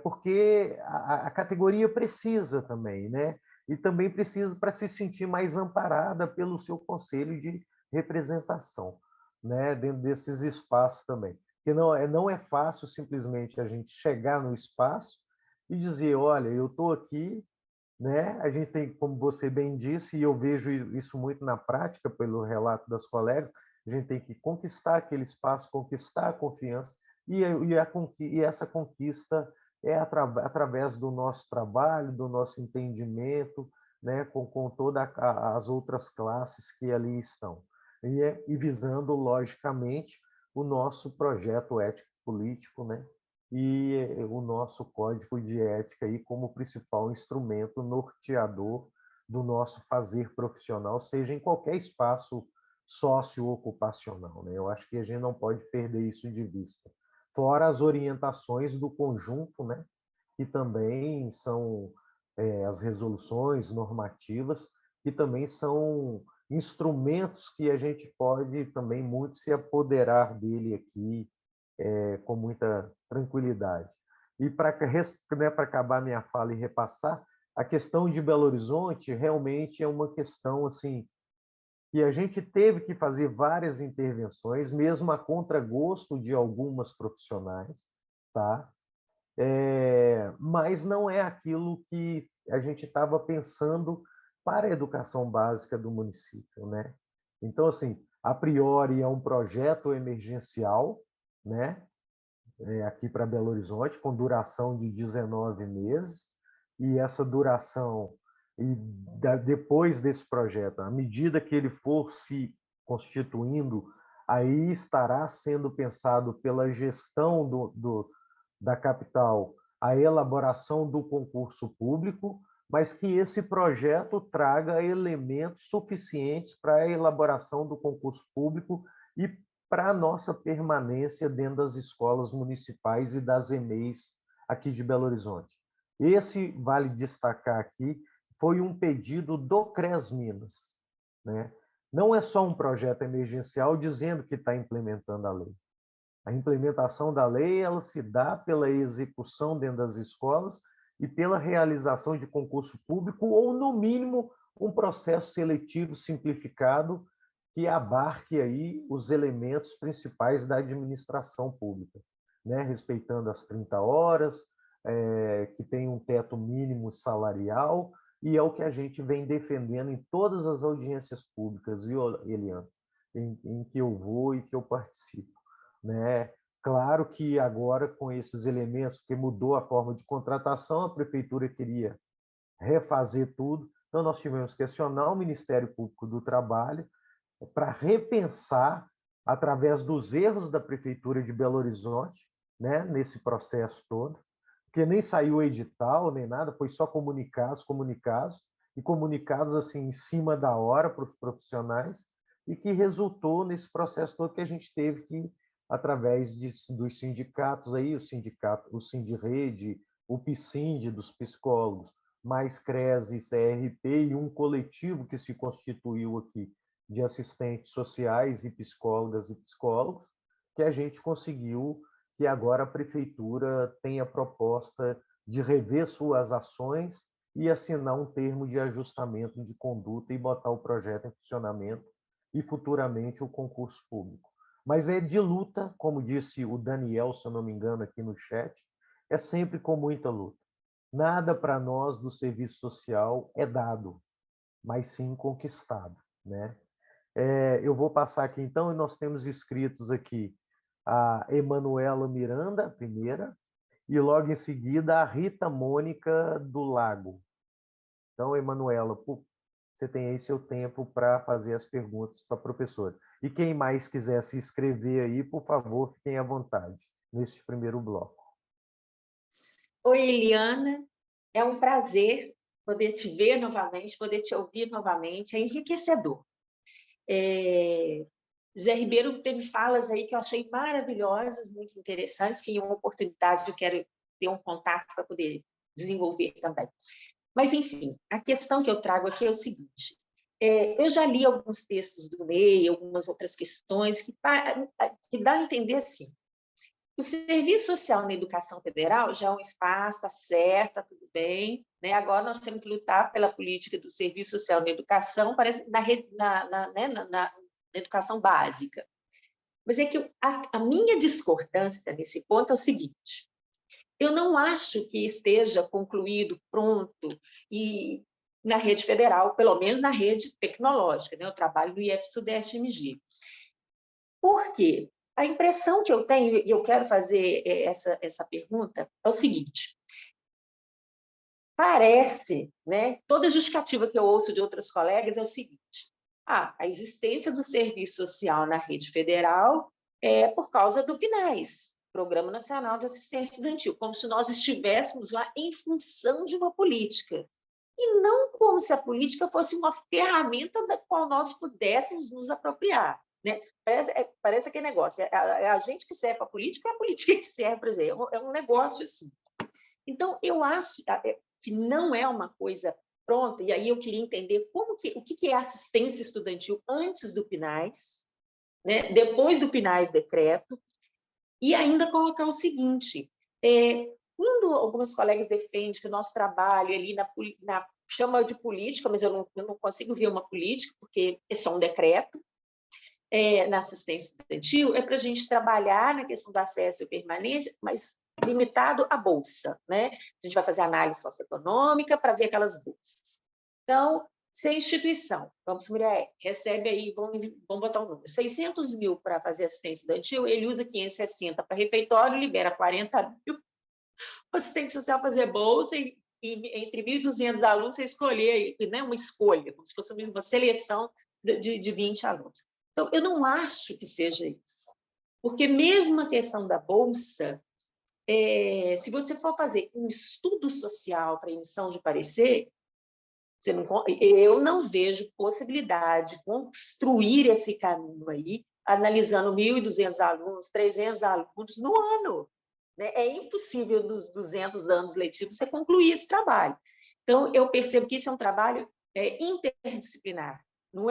Porque a categoria precisa também, né? E também precisa para se sentir mais amparada pelo seu conselho de representação, né? Dentro desses espaços também. Porque não é fácil simplesmente a gente chegar no espaço e dizer, olha, eu estou aqui, né? A gente tem, como você bem disse, e eu vejo isso muito na prática pelo relato das colegas, a gente tem que conquistar aquele espaço, conquistar a confiança, e essa conquista é através do nosso trabalho, do nosso entendimento, né, com todas as outras classes que ali estão. E visando, logicamente, o nosso projeto ético-político, né, e o nosso código de ética aí como principal instrumento norteador do nosso fazer profissional, seja em qualquer espaço socioocupacional, né? Eu acho que a gente não pode perder isso de vista. Fora as orientações do conjunto, né? Que também são as resoluções normativas, que também são instrumentos que a gente pode também muito se apoderar dele aqui com muita tranquilidade. E para acabar minha fala e repassar, a questão de Belo Horizonte realmente é uma questão assim que a gente teve que fazer várias intervenções, mesmo a contragosto de algumas profissionais, tá? Mas não é aquilo que a gente estava pensando para a educação básica do município, né? Então, assim, a priori é um projeto emergencial, né? Aqui para Belo Horizonte, com duração de 19 meses, e essa duração, e depois desse projeto, à medida que ele for se constituindo, aí estará sendo pensado pela gestão da capital a elaboração do concurso público, mas que esse projeto traga elementos suficientes para a elaboração do concurso público e para a nossa permanência dentro das escolas municipais e das EMEIs aqui de Belo Horizonte. Esse, vale destacar aqui, foi um pedido do CRES Minas, né? Não é só um projeto emergencial dizendo que está implementando a lei. A implementação da lei ela se dá pela execução dentro das escolas e pela realização de concurso público ou, no mínimo, um processo seletivo simplificado que abarque aí os elementos principais da administração pública, né? Respeitando as 30 horas, que tem um teto mínimo salarial, e é o que a gente vem defendendo em todas as audiências públicas, viu, Eliane? Em que eu vou e que eu participo, né? Claro que agora, com esses elementos, porque mudou a forma de contratação, a prefeitura queria refazer tudo, então nós tivemos que acionar o Ministério Público do Trabalho para repensar, através dos erros da Prefeitura de Belo Horizonte, né, nesse processo todo, porque nem saiu edital, nem nada, foi só e comunicados assim em cima da hora para os profissionais, e que resultou nesse processo todo que a gente teve que, através dos sindicatos, aí, o Sindirede, o PSIND dos psicólogos, mais CRES e CRP, e um coletivo que se constituiu aqui, de assistentes sociais e psicólogas e psicólogos, que a gente conseguiu que agora a prefeitura tenha proposta de rever suas ações e assinar um termo de ajustamento de conduta e botar o projeto em funcionamento e futuramente o concurso público. Mas é de luta, como disse o Daniel, se eu não me engano, aqui no chat, é sempre com muita luta. Nada para nós do serviço social é dado, mas sim conquistado, né? Eu vou passar aqui, então, e nós temos inscritos aqui a Emanuela Miranda, a primeira, e logo em seguida a Rita Mônica do Lago. Então, Emanuela, você tem aí seu tempo para fazer as perguntas para a professora. E quem mais quiser se inscrever aí, por favor, fiquem à vontade, neste primeiro bloco. Oi, Eliana. É um prazer poder te ver novamente, poder te ouvir novamente. É enriquecedor. Zé Ribeiro teve falas aí que eu achei maravilhosas, muito interessantes, que em uma oportunidade eu quero ter um contato para poder desenvolver também. Mas, enfim, a questão que eu trago aqui é o seguinte. Eu já li alguns textos do Ney, algumas outras questões que dá a entender assim. O serviço social na educação federal já é um espaço, está certo, está tudo bem, né? Agora nós temos que lutar pela política do serviço social na educação, parece na educação básica. Mas é que a minha discordância nesse ponto é o seguinte: eu não acho que esteja concluído, pronto, e na rede federal, pelo menos na rede tecnológica, né? Eu trabalho no IF Sudeste MG. Por quê? a impressão que eu tenho, e eu quero fazer essa pergunta, é o seguinte: parece, né, toda justificativa que eu ouço de outros colegas é o seguinte: a existência do serviço social na rede federal é por causa do PNAES, Programa Nacional de Assistência Estudantil, como se nós estivéssemos lá em função de uma política, e não como se a política fosse uma ferramenta da qual nós pudéssemos nos apropriar. Né? Parece aquele negócio, é a gente que serve para a política, é a política que serve para a gente, é um negócio assim. Então, eu acho que não é uma coisa pronta, e aí eu queria entender o que é assistência estudantil antes do PNAES, né? Depois do PNAES decreto, e ainda colocar o seguinte: quando alguns colegas defendem que o nosso trabalho ali chama de política, mas eu não consigo ver uma política, porque é só um decreto, na assistência estudantil, é para a gente trabalhar na questão do acesso e permanência, mas limitado à bolsa, né? A gente vai fazer análise socioeconômica para ver aquelas bolsas. Então, se a instituição, vamos supor, recebe aí, vamos botar um número, 600 mil para fazer assistência estudantil, ele usa 560 para refeitório, libera 40 mil para assistente social fazer bolsa, e entre 1.200 alunos você escolher, né, uma escolha, como se fosse uma seleção de 20 alunos. Então, eu não acho que seja isso, porque mesmo a questão da bolsa, se você for fazer um estudo social para emissão de parecer, eu não vejo possibilidade de construir esse caminho aí, analisando 1.200 alunos, 300 alunos no ano. Né? É impossível, nos 200 anos letivos, você concluir esse trabalho. Então, eu percebo que isso é um trabalho interdisciplinar. Não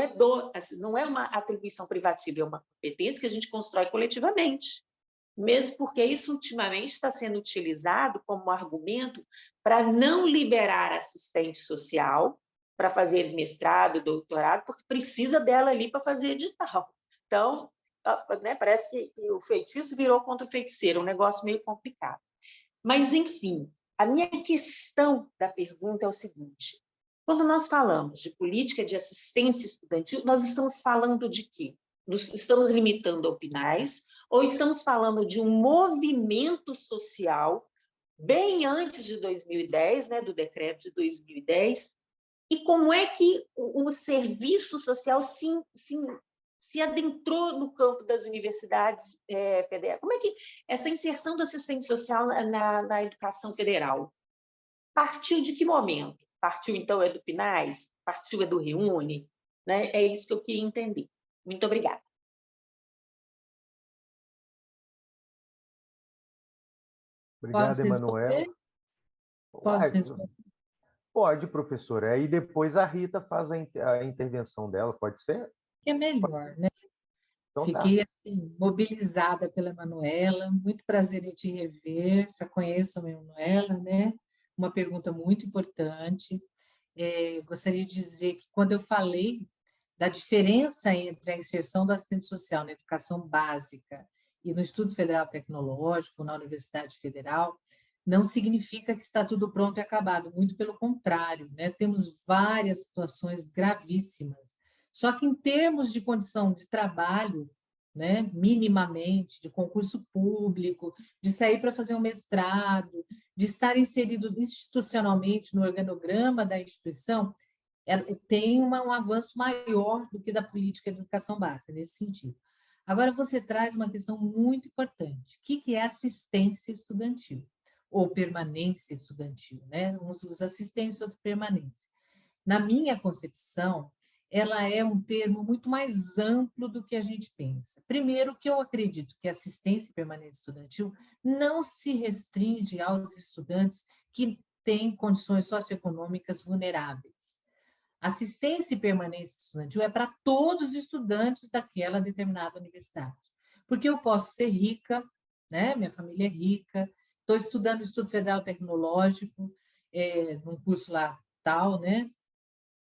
é uma atribuição privativa, é uma competência que a gente constrói coletivamente. Mesmo porque isso ultimamente está sendo utilizado como argumento para não liberar assistente social para fazer mestrado, doutorado, porque precisa dela ali para fazer edital. Então, né, parece que o feitiço virou contra o feiticeiro, um negócio meio complicado. Mas, enfim, a minha questão da pergunta é o seguinte: quando nós falamos de política de assistência estudantil, nós estamos falando de quê? Nós estamos limitando ao PNAES, ou estamos falando de um movimento social bem antes de 2010, né, do decreto de 2010, e como é que o serviço social se adentrou no campo das universidades federais? Como é que essa inserção do assistente social na educação federal partiu de que momento? Partiu, então, do PNAES? Partiu do Reúne? Né? É isso que eu queria entender. Muito obrigada. Obrigado, Emanuela. Posso responder? Pode, professora. Aí depois a Rita faz a intervenção dela, pode ser? Que é melhor, né? Então, Fiquei assim, mobilizada pela Manuela, muito prazer em te rever, já conheço a Manuela, né? Uma pergunta muito importante. Gostaria de dizer que quando eu falei da diferença entre a inserção do assistente social na educação básica e no Instituto Federal Tecnológico, na Universidade Federal, não significa que está tudo pronto e acabado, muito pelo contrário, né? Temos várias situações gravíssimas. Só que em termos de condição de trabalho, né, minimamente, de concurso público, de sair para fazer um mestrado, de estar inserido institucionalmente no organograma da instituição, tem um avanço maior do que da política de educação básica, nesse sentido. Agora, você traz uma questão muito importante. O que é assistência estudantil? Ou permanência estudantil, né? Uns os assistentes, outros permanência. Na minha concepção, ela é um termo muito mais amplo do que a gente pensa. Primeiro, que eu acredito que assistência e permanência estudantil não se restringe aos estudantes que têm condições socioeconômicas vulneráveis. Assistência e permanência estudantil é para todos os estudantes daquela determinada universidade. Porque eu posso ser rica, né? Minha família é rica, estou estudando no Instituto Federal Tecnológico, num curso lá tal, né?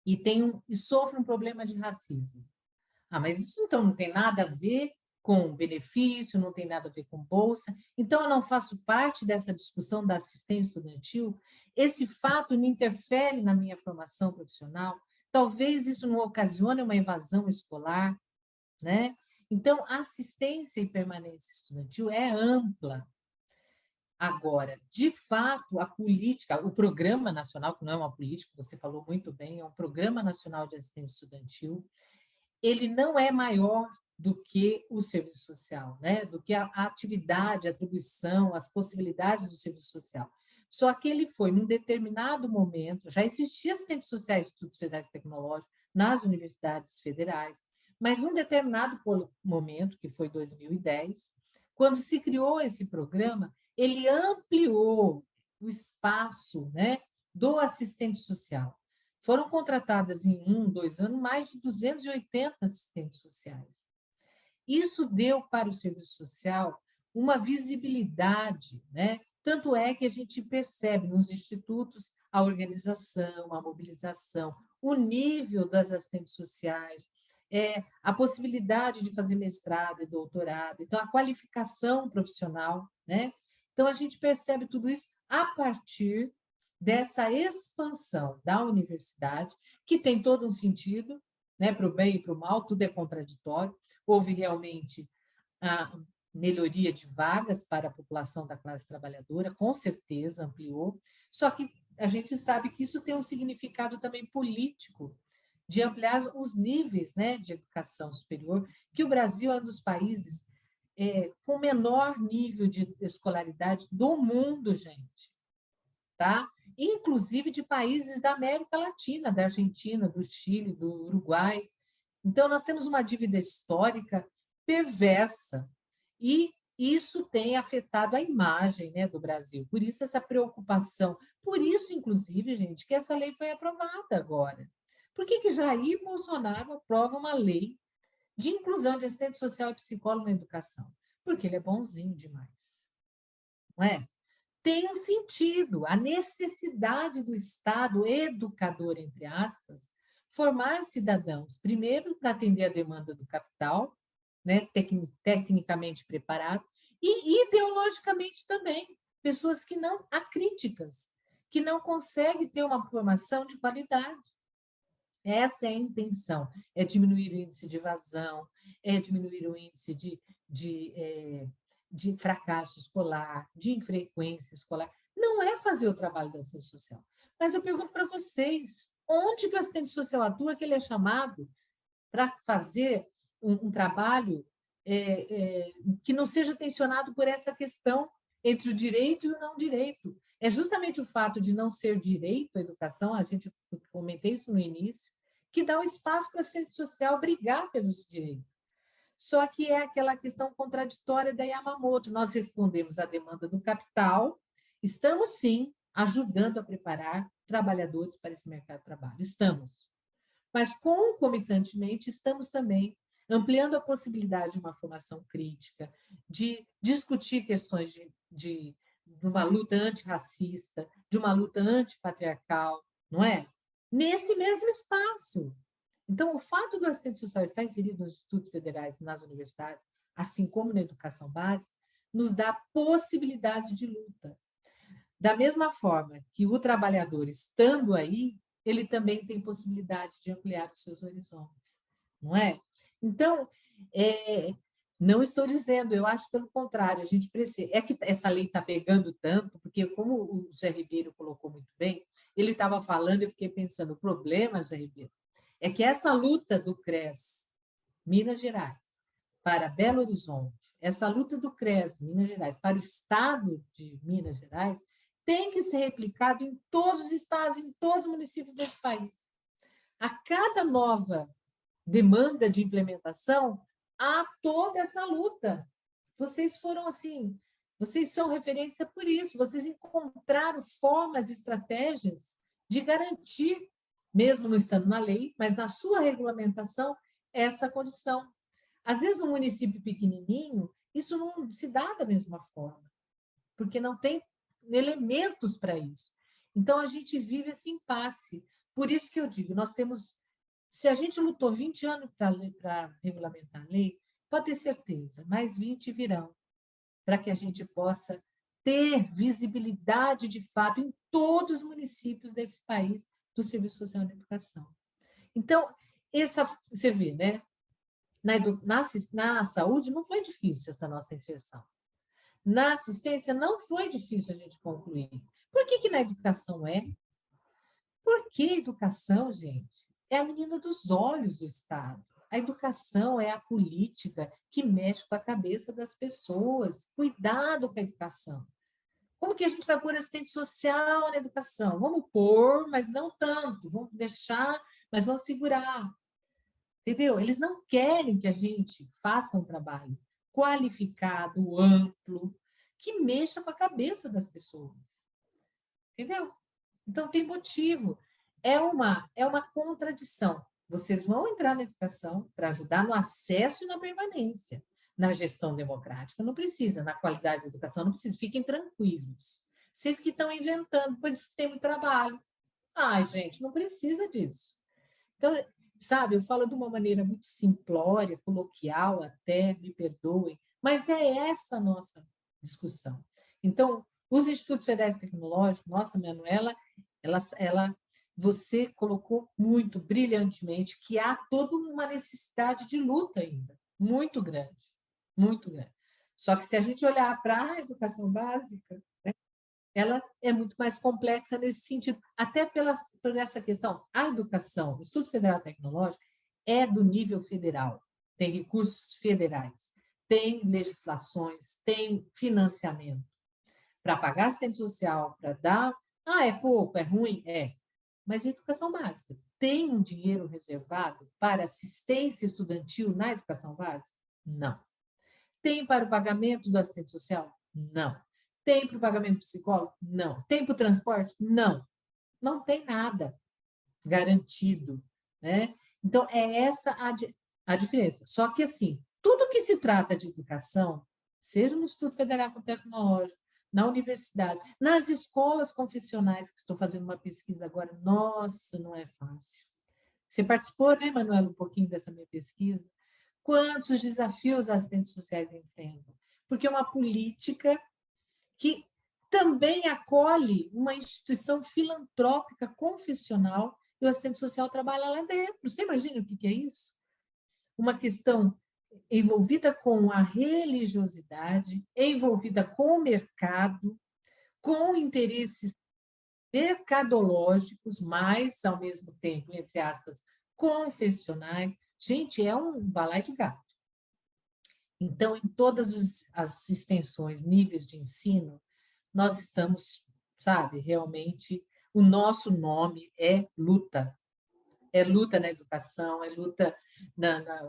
E sofro um problema de racismo. Mas isso então não tem nada a ver com benefício, não tem nada a ver com bolsa, então eu não faço parte dessa discussão da assistência estudantil, esse fato não interfere na minha formação profissional, talvez isso não ocasione uma evasão escolar, né? Então, a assistência e permanência estudantil é ampla. Agora, de fato, a política, o Programa Nacional, que não é uma política, você falou muito bem, é um Programa Nacional de Assistência Estudantil, ele não é maior do que o serviço social, né? Do que a atividade, a atribuição, as possibilidades do serviço social. Só que ele foi, num determinado momento, já existia assistentes sociais de estudos federais e tecnológicos nas universidades federais, mas num determinado momento, que foi 2010, quando se criou esse programa, ele ampliou o espaço, né, do assistente social. Foram contratadas em 2 anos mais de 280 assistentes sociais. Isso deu para o serviço social uma visibilidade, né? Tanto é que a gente percebe nos institutos a organização, a mobilização, o nível das assistentes sociais, a possibilidade de fazer mestrado e doutorado, então a qualificação profissional, né? Então a gente percebe tudo isso a partir dessa expansão da universidade, que tem todo um sentido, né, para o bem e para o mal, tudo é contraditório. Houve realmente a melhoria de vagas para a população da classe trabalhadora, com certeza ampliou, só que a gente sabe que isso tem um significado também político, de ampliar os níveis, né, de educação superior, que o Brasil é um dos países com menor nível de escolaridade do mundo, gente. Tá? Inclusive de países da América Latina, da Argentina, do Chile, do Uruguai. Então, nós temos uma dívida histórica perversa e isso tem afetado a imagem, né, do Brasil. Por isso, essa preocupação. Por isso, inclusive, gente, que essa lei foi aprovada agora. Por que Jair Bolsonaro aprova uma lei de inclusão de assistente social e psicólogo na educação? Porque ele é bonzinho demais. Não é? Tem um sentido, a necessidade do Estado educador, entre aspas, formar cidadãos, primeiro para atender a demanda do capital, né, tecnicamente preparado, e ideologicamente também, pessoas que não acríticas, que não conseguem ter uma formação de qualidade. Essa é a intenção, é diminuir o índice de evasão, é diminuir o índice de fracasso escolar, de infrequência escolar. Não é fazer o trabalho da assistência social. Mas eu pergunto para vocês, onde que o assistente social atua, que ele é chamado para fazer um trabalho que não seja tensionado por essa questão entre o direito e o não direito? É justamente o fato de não ser direito à educação, a gente comentei isso no início, que dá um espaço para a assistência social brigar pelos direitos. Só que é aquela questão contraditória da Yamamoto. Nós respondemos à demanda do capital, estamos, sim, ajudando a preparar trabalhadores para esse mercado de trabalho. Estamos. Mas, concomitantemente, estamos também ampliando a possibilidade de uma formação crítica, de discutir questões de uma luta antirracista, de uma luta antipatriarcal, não é? Nesse mesmo espaço. Então, o fato do assistente social estar inserido nos institutos federais e nas universidades, assim como na educação básica, nos dá possibilidade de luta. Da mesma forma que o trabalhador, estando aí, ele também tem possibilidade de ampliar os seus horizontes, não é? Então, não estou dizendo, eu acho pelo contrário, a gente precisa. É que essa lei está pegando tanto, porque, como o Zé Ribeiro colocou muito bem, ele estava falando, eu fiquei pensando, o problema, Zé Ribeiro, é que essa luta do CRES Minas Gerais para Belo Horizonte, essa luta do CRES Minas Gerais para o estado de Minas Gerais, tem que ser replicado em todos os estados, em todos os municípios desse país. A cada nova demanda de implementação, há toda essa luta. Vocês foram assim, vocês são referência por isso, vocês encontraram formas, estratégias de garantir, mesmo não estando na lei, mas na sua regulamentação, essa condição. Às vezes, no município pequenininho, isso não se dá da mesma forma, porque não tem elementos para isso. Então, a gente vive esse impasse. Por isso que eu digo, nós temos... Se a gente lutou 20 anos para regulamentar a lei, pode ter certeza, mais 20 virão, para que a gente possa ter visibilidade de fato em todos os municípios desse país do Serviço Social de Educação. Então, você vê, né? Na saúde não foi difícil essa nossa inserção. Na assistência não foi difícil a gente concluir. Por que na educação é? Porque a educação, gente, é a menina dos olhos do Estado. A educação é a política que mexe com a cabeça das pessoas. Cuidado com a educação. Como que a gente vai pôr assistente social na educação? Vamos pôr, mas não tanto. Vamos deixar, mas vamos segurar. Entendeu? Eles não querem que a gente faça um trabalho qualificado, amplo, que mexa com a cabeça das pessoas. Entendeu? Então, tem motivo. É uma contradição. Vocês vão entrar na educação para ajudar no acesso e na permanência. Na gestão democrática não precisa, na qualidade da educação não precisa. Fiquem tranquilos. Vocês que estão inventando, pois tem muito trabalho. Ai, gente, não precisa disso. Então, sabe, eu falo de uma maneira muito simplória, coloquial até, me perdoem, mas é essa a nossa discussão. Então, os institutos federais tecnológicos, nossa, Manuela, você colocou muito brilhantemente que há toda uma necessidade de luta ainda, muito grande, muito grande. Só que se a gente olhar para a educação básica, né, ela é muito mais complexa nesse sentido, até por essa questão. A educação, o Instituto Federal Tecnológico é do nível federal, tem recursos federais, tem legislações, tem financiamento para pagar assistente social, para dar... Ah, é pouco, é ruim? É. Mas a educação básica tem um dinheiro reservado para assistência estudantil na educação básica? Não. Tem para o pagamento do assistente social? Não. Tem para o pagamento do psicólogo? Não. Tem para o transporte? Não. Não tem nada garantido, né? Então, é essa a diferença. Só que, assim, tudo que se trata de educação, seja no Instituto Federal Tecnológico, na universidade, nas escolas confessionais, que estou fazendo uma pesquisa agora, nossa, não é fácil. Você participou, né, Manuela, um pouquinho dessa minha pesquisa? Quantos desafios as assistentes sociais enfrentam? Porque é uma política que também acolhe uma instituição filantrópica confessional e o assistente social trabalha lá dentro. Você imagina o que é isso? Uma questão envolvida com a religiosidade, envolvida com o mercado, com interesses mercadológicos, mas, ao mesmo tempo, entre aspas, confessionais. Gente, é um balaio de gato. Então, em todas as extensões, níveis de ensino, nós estamos, sabe, realmente, o nosso nome é luta. É luta na educação, é luta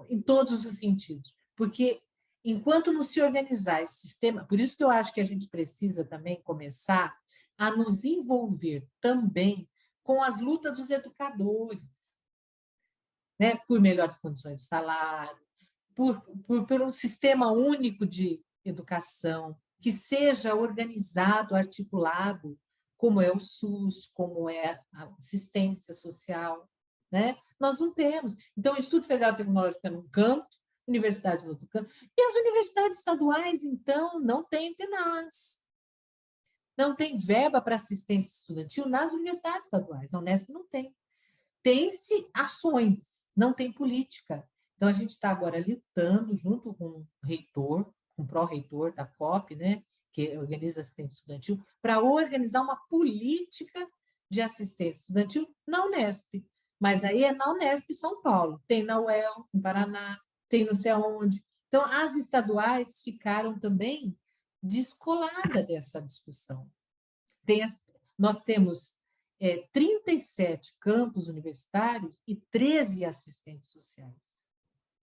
em todos os sentidos. Porque, enquanto não se organizar esse sistema, por isso que eu acho que a gente precisa também começar a nos envolver também com as lutas dos educadores, né? Por melhores condições de salário, por um sistema único de educação, que seja organizado, articulado, como é o SUS, como é a assistência social, né? Nós não temos. Então, o Instituto Federal Tecnológico está num canto, universidade no outro canto, e as universidades estaduais, então, não têm PNAS. Não tem verba para assistência estudantil nas universidades estaduais. A Unesp não tem. Tem-se ações, não tem política. Então, a gente está agora lutando junto com o reitor, com o pró-reitor da COP, né, que organiza assistência estudantil, para organizar uma política de assistência estudantil na Unesp. Mas aí é na Unesp São Paulo, tem na UEL, no Paraná, tem não sei aonde. Então, as estaduais ficaram também descoladas dessa discussão. Nós temos 37 campos universitários e 13 assistentes sociais.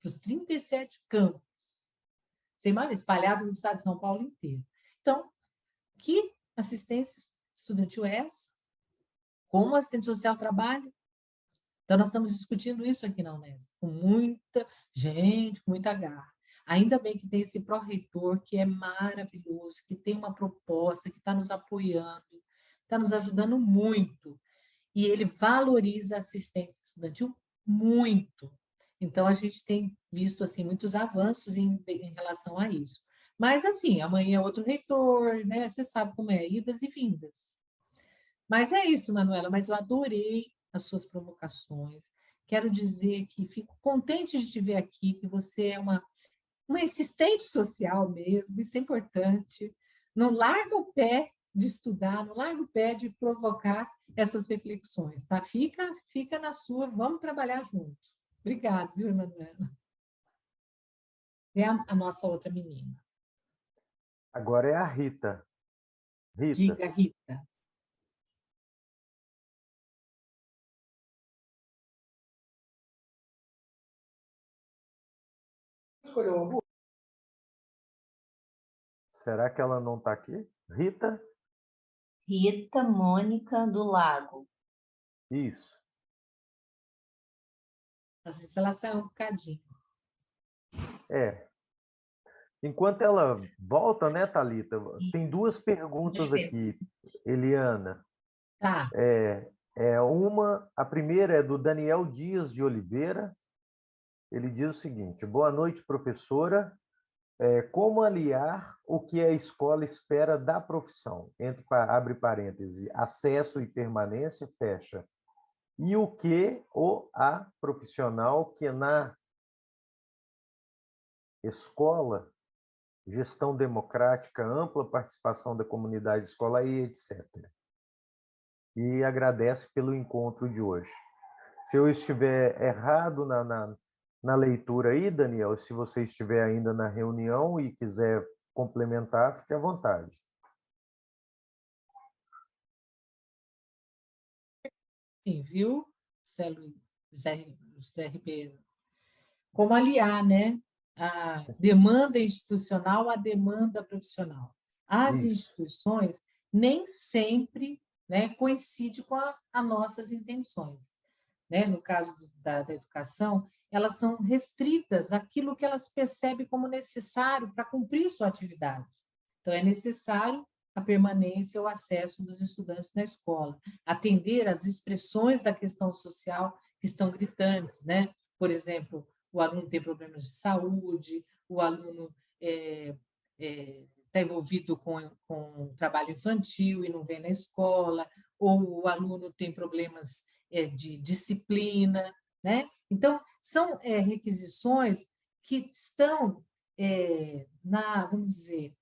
Para os 37 campos. Você imagina, espalhado no estado de São Paulo inteiro. Então, que assistência estudantil é essa? Como o assistente social trabalha? Então, nós estamos discutindo isso aqui na Unesp, com muita gente, com muita garra. Ainda bem que tem esse pró-reitor, que é maravilhoso, que tem uma proposta, que está nos apoiando, está nos ajudando muito. E ele valoriza a assistência estudantil muito. Então, a gente tem visto assim, muitos avanços em relação a isso. Mas, assim, amanhã é outro reitor, né? Você sabe como é, idas e vindas. Mas é isso, Manuela, mas eu adorei as suas provocações. quero dizer que fico contente de te ver aqui, que você é uma assistente social mesmo, isso é importante. Não larga o pé de estudar, não larga o pé de provocar essas reflexões, tá? Fica na sua, vamos trabalhar junto. Obrigada, viu, Emanuela? É a nossa outra menina. Agora é a Rita. Rita. Diga, Rita. Será que ela não está aqui? Rita? Rita Mônica do Lago. Isso. Às vezes ela sai um bocadinho. É. Enquanto ela volta, né, Thalita? Tem duas perguntas aqui, Eliana. Tá. A primeira é do Daniel Dias de Oliveira. Ele diz o seguinte: boa noite, professora. Como aliar o que a escola espera da profissão? Abre parêntese, acesso e permanência, fecha. E o que a profissional que na escola, gestão democrática, ampla participação da comunidade escolar e etc. E agradece pelo encontro de hoje. Se eu estiver errado na leitura aí, Daniel, se você estiver ainda na reunião e quiser complementar, fique à vontade. Sim, viu, Zé Ribeiro? Como aliar, né? A demanda institucional à demanda profissional. As Isso. instituições nem sempre, né, coincidem com as nossas intenções. Né? No caso da educação, elas são restritas àquilo que elas percebem como necessário para cumprir sua atividade. Então, é necessário a permanência, o acesso dos estudantes na escola, atender às expressões da questão social que estão gritantes, né? Por exemplo, o aluno tem problemas de saúde, o aluno está envolvido com trabalho infantil e não vem na escola, ou o aluno tem problemas de disciplina, né? Então, são requisições que estão vamos dizer,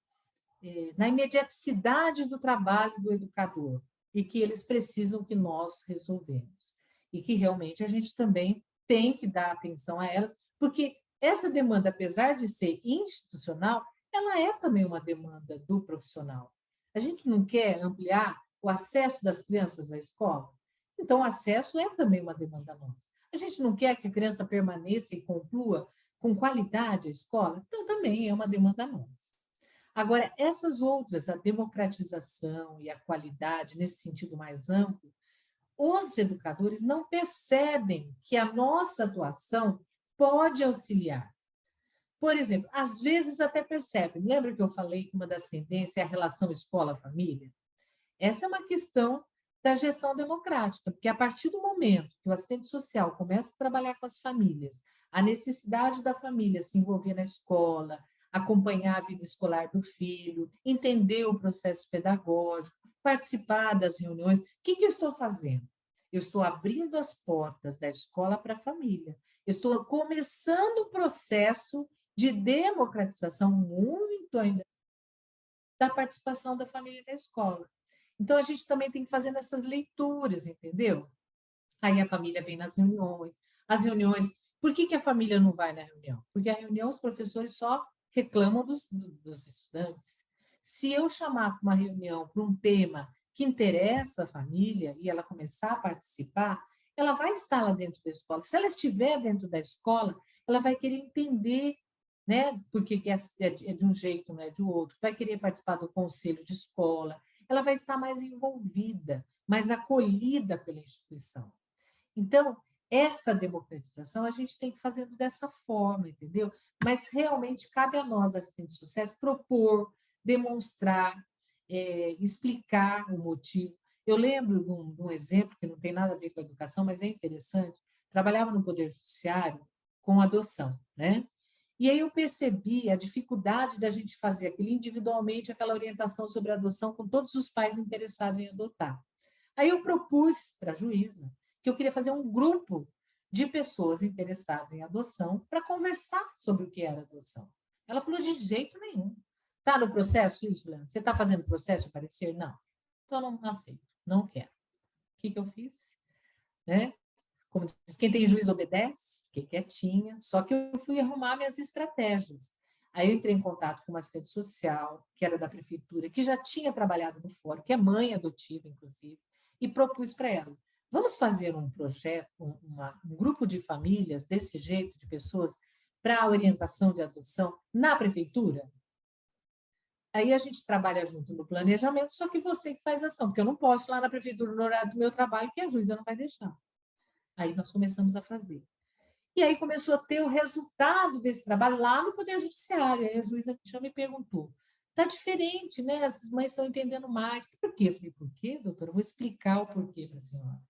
na imediaticidade do trabalho do educador e que eles precisam que nós resolvemos. E que realmente a gente também tem que dar atenção a elas, porque essa demanda, apesar de ser institucional, ela é também uma demanda do profissional. A gente não quer ampliar o acesso das crianças à escola? Então, o acesso é também uma demanda nossa. A gente não quer que a criança permaneça e conclua com qualidade a escola? Então, também é uma demanda nossa. Agora, essas outras, a democratização e a qualidade, nesse sentido mais amplo, os educadores não percebem que a nossa atuação pode auxiliar. Por exemplo, às vezes até percebem. Lembra que eu falei que uma das tendências é a relação escola-família? Essa é uma questão da gestão democrática, porque a partir do momento que o assistente social começa a trabalhar com as famílias, a necessidade da família se envolver na escola, acompanhar a vida escolar do filho, entender o processo pedagógico, participar das reuniões. O que eu estou fazendo? Eu estou abrindo as portas da escola para a família. Eu estou começando o processo de democratização muito ainda da participação da família na escola. Então, a gente também tem que fazer essas leituras, entendeu? Aí a família vem nas reuniões. As reuniões, por que a família não vai na reunião? Porque a reunião os professores só reclamam dos estudantes. Se eu chamar para uma reunião para um tema que interessa a família e ela começar a participar, ela vai estar lá dentro da escola. Se ela estiver dentro da escola, ela vai querer entender, né, porque é de um jeito, não é de outro, vai querer participar do conselho de escola, ela vai estar mais envolvida, mais acolhida pela instituição. Então, essa democratização a gente tem que fazer dessa forma, entendeu? Mas realmente cabe a nós, assistentes sociais, propor, demonstrar, explicar o motivo. Eu lembro de um exemplo que não tem nada a ver com a educação, mas é interessante. Trabalhava no Poder Judiciário com adoção, né? E aí eu percebi a dificuldade da gente fazer aquilo individualmente, aquela orientação sobre a adoção com todos os pais interessados em adotar. Aí eu propus para a juíza que eu queria fazer um grupo de pessoas interessadas em adoção para conversar sobre o que era adoção. Ela falou, de jeito nenhum. Está no processo isso, Juliana? Você está fazendo processo de parecer? Não. Então, não aceito, não quero. O que eu fiz? Né? Como diz, quem tem juízo obedece, fiquei quietinha, só que eu fui arrumar minhas estratégias. Aí eu entrei em contato com uma assistente social, que era da prefeitura, que já tinha trabalhado no fórum, que é mãe adotiva, inclusive, e propus para ela, vamos fazer um projeto, um grupo de famílias desse jeito, de pessoas, para orientação de adoção na prefeitura? Aí a gente trabalha junto no planejamento, só que você que faz ação, porque eu não posso ir lá na prefeitura no horário do meu trabalho, que a juíza não vai deixar. Aí nós começamos a fazer. E aí começou a ter o resultado desse trabalho lá no Poder Judiciário. Aí a juíza me chamou e perguntou, está diferente, né? As mães estão entendendo mais. Por quê? Eu falei, por quê, doutora? Eu vou explicar o porquê para a senhora.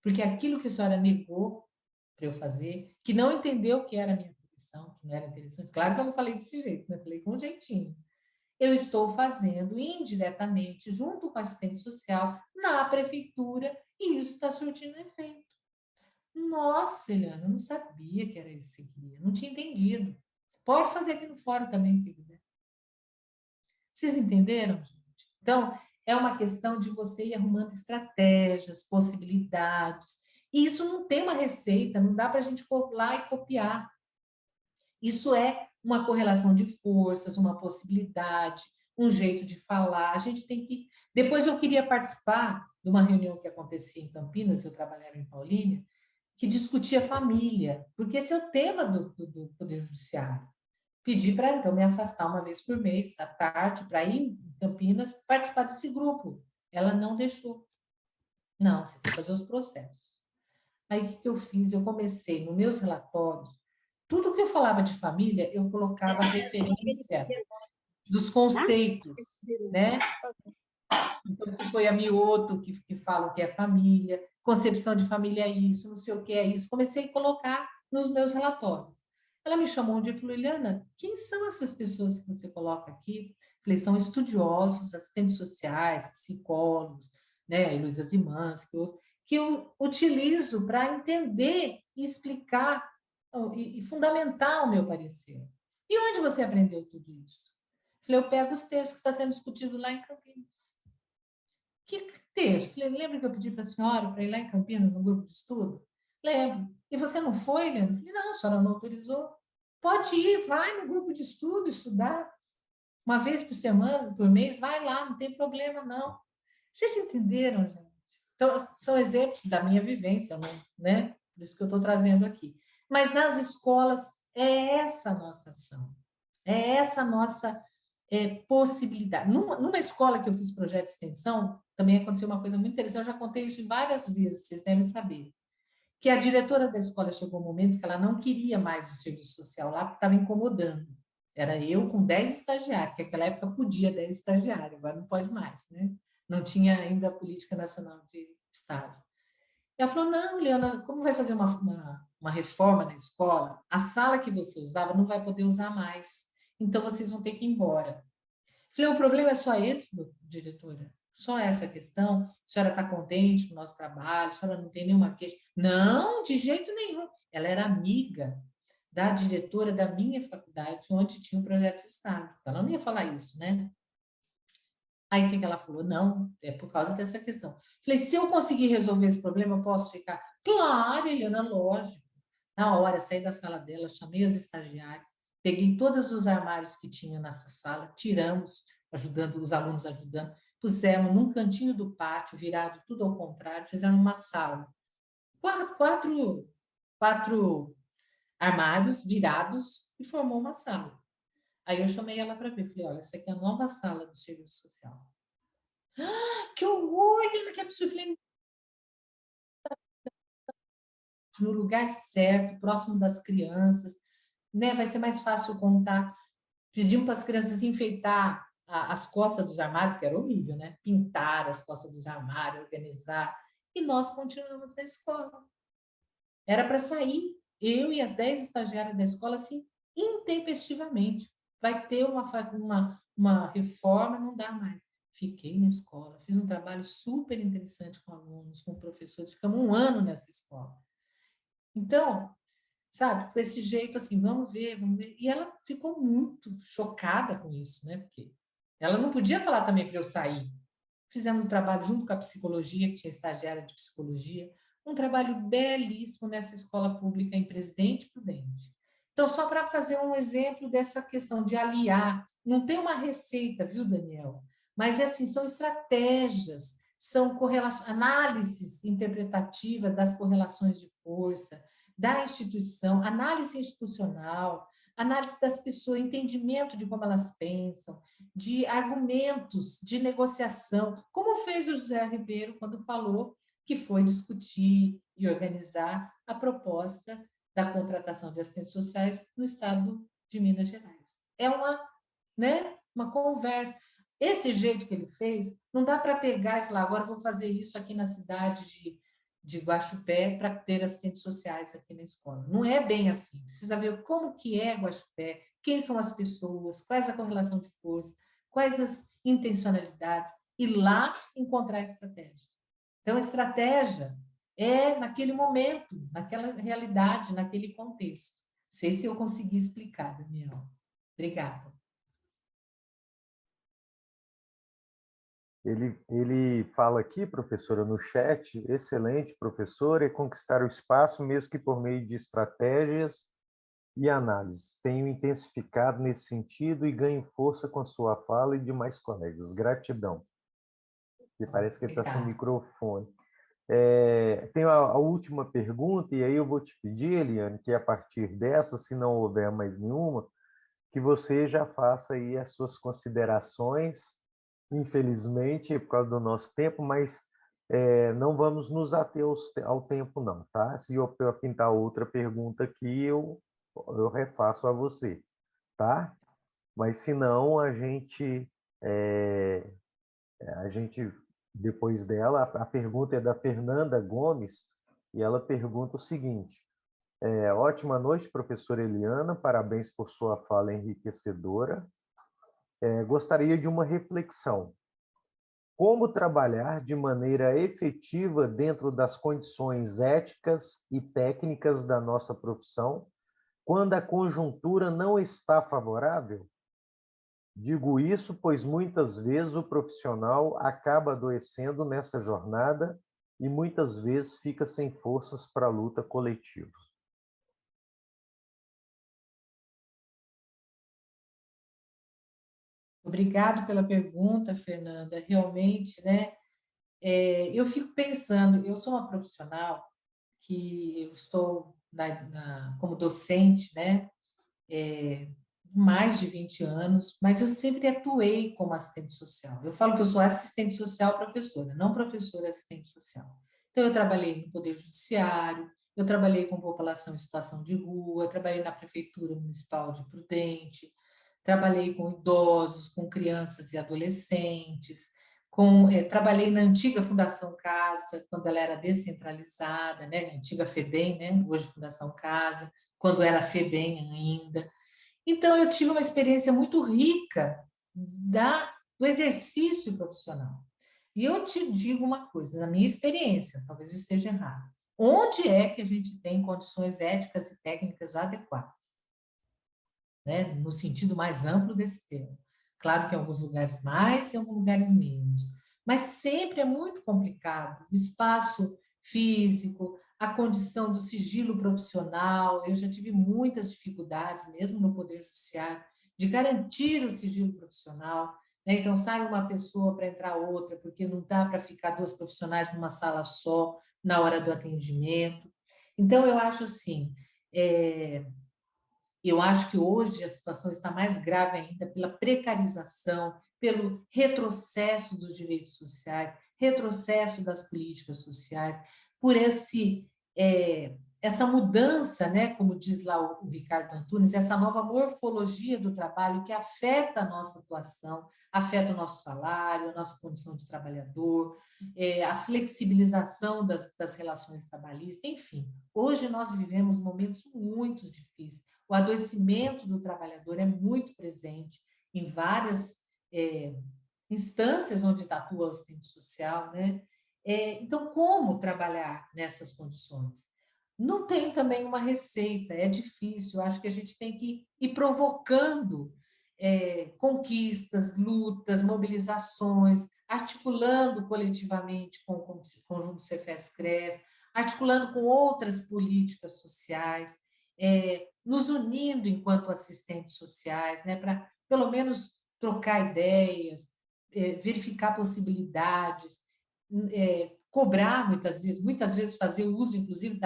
Porque aquilo que a senhora negou para eu fazer, que não entendeu que era a minha profissão, que não era interessante. Claro que eu não falei desse jeito, né? Eu falei com um jeitinho. Eu estou fazendo indiretamente, junto com a assistente social, na prefeitura, e isso está surtindo efeito. Nossa, Eliana, eu não sabia que era isso que você queria, não tinha entendido. Pode fazer aqui no fórum também, se quiser. Vocês entenderam, gente? Então, é uma questão de você ir arrumando estratégias, possibilidades. E isso não tem uma receita, não dá para a gente colar e copiar. Isso é uma correlação de forças, uma possibilidade, um jeito de falar. A gente tem que. Depois eu queria participar de uma reunião que acontecia em Campinas, eu trabalhava em Paulínia, que discutia família, porque esse é o tema do Poder Judiciário. Pedi para, então, me afastar uma vez por mês, à tarde, para ir em Campinas participar desse grupo. Ela não deixou. Não, você tem que fazer os processos. Aí, o que eu fiz? Eu comecei, nos meus relatórios, tudo que eu falava de família, eu colocava a referência dos conceitos, né? Então, que foi a Mioto, que fala o que é família, concepção de família é isso, não sei o que é isso. Comecei a colocar nos meus relatórios. Ela me chamou um dia e falou, Eliana, quem são essas pessoas que você coloca aqui? Falei, são estudiosos, assistentes sociais, psicólogos, né, Heloísa Zimans, que eu utilizo para entender e explicar e fundamentar o meu parecer. E onde você aprendeu tudo isso? Falei, eu pego os textos que estão sendo discutidos lá em Campinas. Que texto? Falei, lembra que eu pedi para a senhora para ir lá em Campinas, no grupo de estudo? Lembro. E você não foi, Leandro? Falei, não, a senhora não autorizou. Pode ir, vai no grupo de estudo estudar. Uma vez por semana, por mês, vai lá, não tem problema, não. Vocês entenderam, gente? Então, são exemplos da minha vivência, né? Por isso que eu estou trazendo aqui. Mas nas escolas, é essa a nossa ação. É essa a nossa possibilidade. Numa escola que eu fiz projeto de extensão, também aconteceu uma coisa muito interessante, eu já contei isso várias vezes, vocês devem saber, que a diretora da escola chegou um momento que ela não queria mais o serviço social lá, porque estava incomodando. Era eu com 10 estagiários, porque naquela época podia 10 estagiários, agora não pode mais, né? Não tinha ainda a política nacional de estágio. Ela falou, não, Leana, como vai fazer uma reforma na escola, a sala que você usava não vai poder usar mais, então vocês vão ter que ir embora. Falei, o problema é só esse, diretora? Só essa questão? A senhora está contente com o nosso trabalho? A senhora não tem nenhuma queixa? Não, de jeito nenhum. Ela era amiga da diretora da minha faculdade, onde tinha um projeto de estágio. Ela não ia falar isso, né? Aí, o que ela falou? Não, é por causa dessa questão. Falei, se eu conseguir resolver esse problema, eu posso ficar? Claro, Helena, lógico. Na hora, saí da sala dela, chamei as estagiárias, peguei todos os armários que tinha nessa sala, tiramos, ajudando, os alunos ajudando, pusemos num cantinho do pátio, virado tudo ao contrário, fizemos uma sala. Quatro armários virados e formou uma sala. Aí eu chamei ela para ver, falei, olha, essa aqui é a nova sala do serviço social. Ah, que horror, Helena, que absurdo. Falei, no lugar certo, próximo das crianças, né? Vai ser mais fácil contar. Pedimos para as crianças enfeitar as costas dos armários, que era horrível, né? Pintar as costas dos armários, organizar. E nós continuamos na escola. Era para sair, eu e as 10 estagiárias da escola, assim, intempestivamente. Vai ter uma reforma, não dá mais. Fiquei na escola, fiz um trabalho super interessante com alunos, com professores, ficamos um ano nessa escola. Então, sabe, com esse jeito assim, vamos ver, vamos ver. E ela ficou muito chocada com isso, né? Porque ela não podia falar também para eu sair. Fizemos um trabalho junto com a psicologia, que tinha estagiária de psicologia, um trabalho belíssimo nessa escola pública em Presidente Prudente. Então, só para fazer um exemplo dessa questão de aliar, não tem uma receita, viu, Daniel? Mas, assim, são estratégias, são análises interpretativas das correlações de força, da instituição, análise institucional, análise das pessoas, entendimento de como elas pensam, de argumentos, de negociação, como fez o José Ribeiro quando falou que foi discutir e organizar a proposta da contratação de assistentes sociais no estado de Minas Gerais. É uma conversa. Esse jeito que ele fez, não dá para pegar e falar, agora vou fazer isso aqui na cidade de Guaxupé para ter assistentes sociais aqui na escola. Não é bem assim. Precisa ver como que é Guaxupé, quem são as pessoas, quais a correlação de força, quais as intencionalidades, e lá encontrar a estratégia. Então, a estratégia é naquele momento, naquela realidade, naquele contexto. Não sei se eu consegui explicar, Daniel. Obrigada. Ele fala aqui, professora, no chat, excelente, professor, é conquistar o espaço, mesmo que por meio de estratégias e análises. Tenho intensificado nesse sentido e ganho força com a sua fala e demais colegas. Gratidão. E parece que ele está sem microfone. Tenho a última pergunta, e aí eu vou te pedir, Eliane, que a partir dessa, se não houver mais nenhuma, que você já faça aí as suas considerações, infelizmente, por causa do nosso tempo, mas não vamos nos ater ao tempo, não, tá? Se eu pintar outra pergunta aqui, eu refaço a você, tá? Mas, se não, a gente, depois dela, a pergunta é da Fernanda Gomes, e ela pergunta o seguinte: ótima noite, professora Eliana, parabéns por sua fala enriquecedora. Gostaria de uma reflexão. Como trabalhar de maneira efetiva dentro das condições éticas e técnicas da nossa profissão quando a conjuntura não está favorável? Digo isso pois muitas vezes o profissional acaba adoecendo nessa jornada e muitas vezes fica sem forças para a luta coletiva. Obrigado pela pergunta, Fernanda. Realmente, né? Eu fico pensando, eu sou uma profissional que eu estou como docente, né? Mais de 20 anos, mas eu sempre atuei como assistente social. Eu falo que eu sou assistente social professora, não professora assistente social. Então, eu trabalhei no Poder Judiciário, eu trabalhei com população em situação de rua, trabalhei na Prefeitura Municipal de Prudente, trabalhei com idosos, com crianças e adolescentes, trabalhei na antiga Fundação Casa, quando ela era descentralizada, né? Antiga FEBEM, né? Hoje Fundação Casa, quando era FEBEM ainda. Então, eu tive uma experiência muito rica do exercício profissional. E eu te digo uma coisa, na minha experiência, talvez eu esteja errado, onde é que a gente tem condições éticas e técnicas adequadas? Né? No sentido mais amplo desse termo. Claro que em alguns lugares mais e em alguns lugares menos. Mas sempre é muito complicado. O espaço físico, a condição do sigilo profissional. Eu já tive muitas dificuldades, mesmo no Poder Judiciário, de garantir o sigilo profissional. Né? Então, sai uma pessoa para entrar outra, porque não dá para ficar duas profissionais numa sala só na hora do atendimento. Então, eu acho assim, eu acho que hoje a situação está mais grave ainda pela precarização, pelo retrocesso dos direitos sociais, retrocesso das políticas sociais, por essa mudança, né, como diz lá o Ricardo Antunes, essa nova morfologia do trabalho que afeta a nossa atuação, afeta o nosso salário, a nossa condição de trabalhador, a flexibilização das relações trabalhistas, enfim. Hoje nós vivemos momentos muito difíceis. O adoecimento do trabalhador é muito presente em várias instâncias onde atua o assistente social, né? Então, como trabalhar nessas condições? Não tem também uma receita, é difícil. Eu acho que a gente tem que ir provocando conquistas, lutas, mobilizações, articulando coletivamente com o conjunto Cefes-Cres, articulando com outras políticas sociais, nos unindo enquanto assistentes sociais, né, para pelo menos trocar ideias, verificar possibilidades, cobrar muitas vezes fazer uso, inclusive,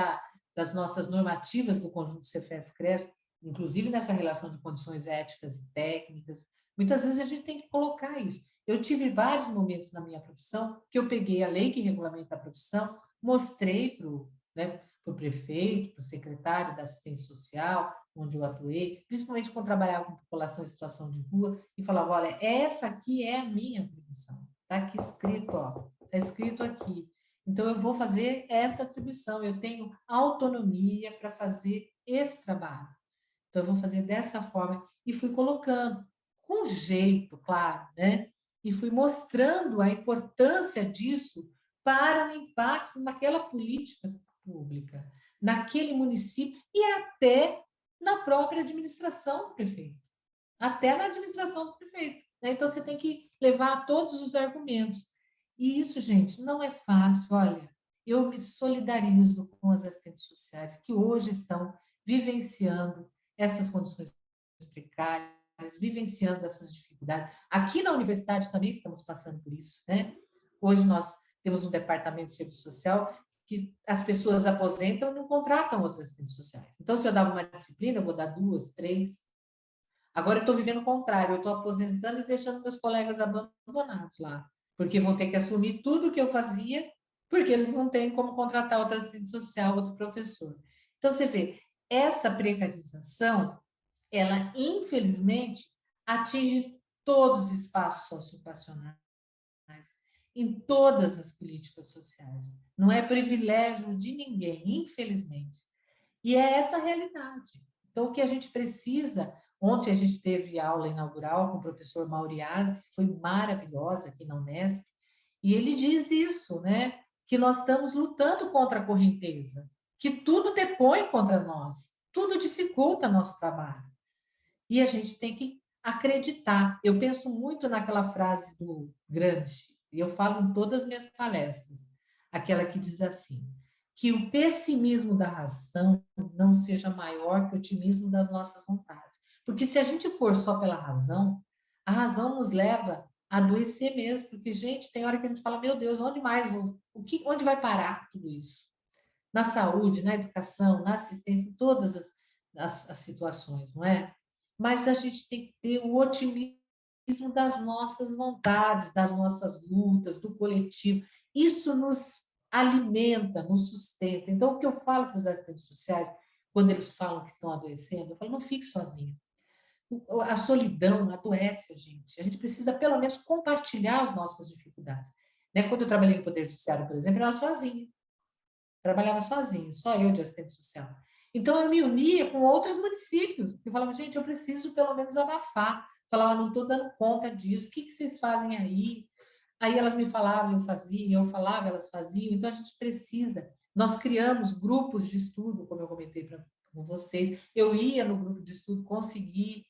das nossas normativas do conjunto Cefes-Cres, inclusive nessa relação de condições éticas e técnicas. Muitas vezes a gente tem que colocar isso. Eu tive vários momentos na minha profissão que eu peguei a lei que regulamenta a profissão, mostrei para o, né, para o prefeito, para o secretário da assistência social, onde eu atuei, principalmente quando trabalhava com população em situação de rua, e falava, olha, essa aqui é a minha atribuição. Está aqui escrito, ó, está escrito aqui. Então, eu vou fazer essa atribuição, eu tenho autonomia para fazer esse trabalho. Então, eu vou fazer dessa forma. E fui colocando, com jeito, claro, né? E fui mostrando a importância disso para o impacto naquela política pública, naquele município e até na própria administração do prefeito. Até na administração do prefeito, né? Então, você tem que levar todos os argumentos. E isso, gente, não é fácil. Olha, eu me solidarizo com as assistentes sociais que hoje estão vivenciando essas condições precárias, vivenciando essas dificuldades. Aqui na universidade também estamos passando por isso, né? Hoje nós temos um departamento de serviço social que as pessoas aposentam e não contratam outras assistentes sociais. Então, se eu dava uma disciplina, eu vou dar 2, 3. Agora eu estou vivendo o contrário, eu estou aposentando e deixando meus colegas abandonados lá, porque vão ter que assumir tudo que eu fazia, porque eles não têm como contratar outra assistente social, outro professor. Então, você vê, essa precarização, ela, infelizmente, atinge todos os espaços socioeducacionais, em todas as políticas sociais. Não é privilégio de ninguém, infelizmente. E é essa a realidade. Então, o que a gente precisa... Ontem a gente teve aula inaugural com o professor Mauriase, que foi maravilhosa aqui na Unesp, e ele diz isso, né? Que nós estamos lutando contra a correnteza, que tudo depõe contra nós, tudo dificulta nosso trabalho. E a gente tem que acreditar. Eu penso muito naquela frase do Gramsci, e eu falo em todas as minhas palestras, aquela que diz assim, que o pessimismo da razão não seja maior que o otimismo das nossas vontades. Porque se a gente for só pela razão, a razão nos leva a adoecer mesmo, porque, gente, tem hora que a gente fala, meu Deus, onde mais vou? Onde vai parar tudo isso? Na saúde, na educação, na assistência, em todas as situações, não é? Mas a gente tem que ter o otimismo das nossas vontades, das nossas lutas, do coletivo. Isso nos alimenta, nos sustenta. Então, o que eu falo para os assistentes sociais, quando eles falam que estão adoecendo, eu falo, não fique sozinho. A solidão adoece a gente. A gente precisa, pelo menos, compartilhar as nossas dificuldades. Né? Quando eu trabalhei no Poder Judiciário, por exemplo, eu era sozinha. Trabalhava sozinha, só eu de assistente social. Então, eu me unia com outros municípios, que falavam, gente, eu preciso pelo menos abafar. Falava, não estou dando conta disso, o que vocês fazem aí? Aí elas me falavam, eu fazia, eu falava, elas faziam. Então, a gente precisa. Nós criamos grupos de estudo, como eu comentei com vocês. Eu ia no grupo de estudo, consegui.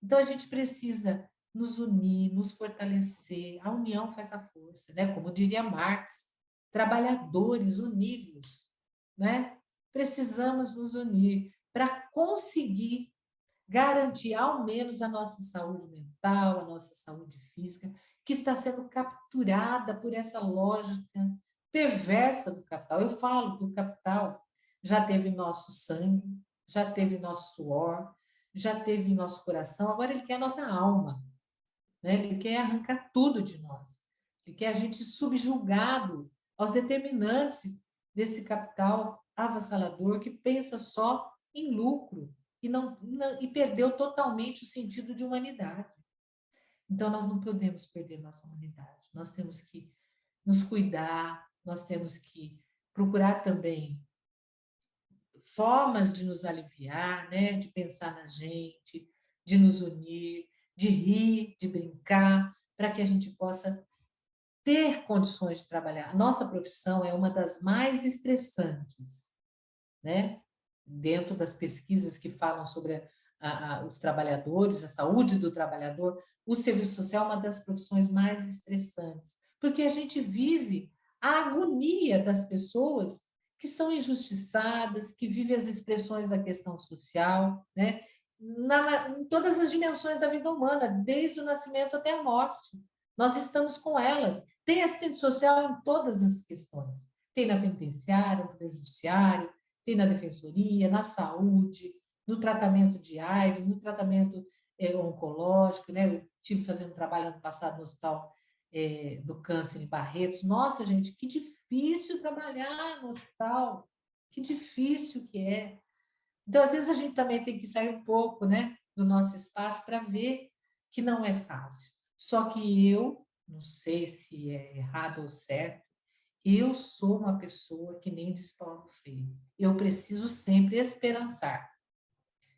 Então, a gente precisa nos unir, nos fortalecer. A união faz a força, né? Como diria Marx, trabalhadores unidos, né? Precisamos nos unir para conseguir garantir ao menos a nossa saúde mental, a nossa saúde física, que está sendo capturada por essa lógica perversa do capital. Eu falo que o capital já teve nosso sangue, já teve nosso suor, já teve nosso coração, agora ele quer a nossa alma, né? Ele quer arrancar tudo de nós, ele quer a gente subjugado aos determinantes desse capital avassalador que pensa só em lucro e perdeu totalmente o sentido de humanidade. Então, nós não podemos perder nossa humanidade, nós temos que nos cuidar, nós temos que procurar também formas de nos aliviar, né? De pensar na gente, de nos unir, de rir, de brincar, para que a gente possa ter condições de trabalhar. A nossa profissão é uma das mais estressantes, né? Dentro das pesquisas que falam sobre os trabalhadores, a saúde do trabalhador, o serviço social é uma das profissões mais estressantes, porque a gente vive a agonia das pessoas que são injustiçadas, que vivem as expressões da questão social, né? Em todas as dimensões da vida humana, desde o nascimento até a morte. Nós estamos com elas. Tem assistente social em todas as questões. Tem na penitenciária, no poder judiciário, tem na defensoria, na saúde, no tratamento de AIDS, no tratamento oncológico, né? Eu estive fazendo trabalho ano passado no Hospital do Câncer em Barretos. Nossa, gente, que difícil trabalhar no hospital, que difícil que é. Então, às vezes, a gente também tem que sair um pouco, né, do nosso espaço para ver que não é fácil. Só que eu, não sei se é errado ou certo, eu sou uma pessoa que nem diz Paulo Freire. Eu preciso sempre esperançar.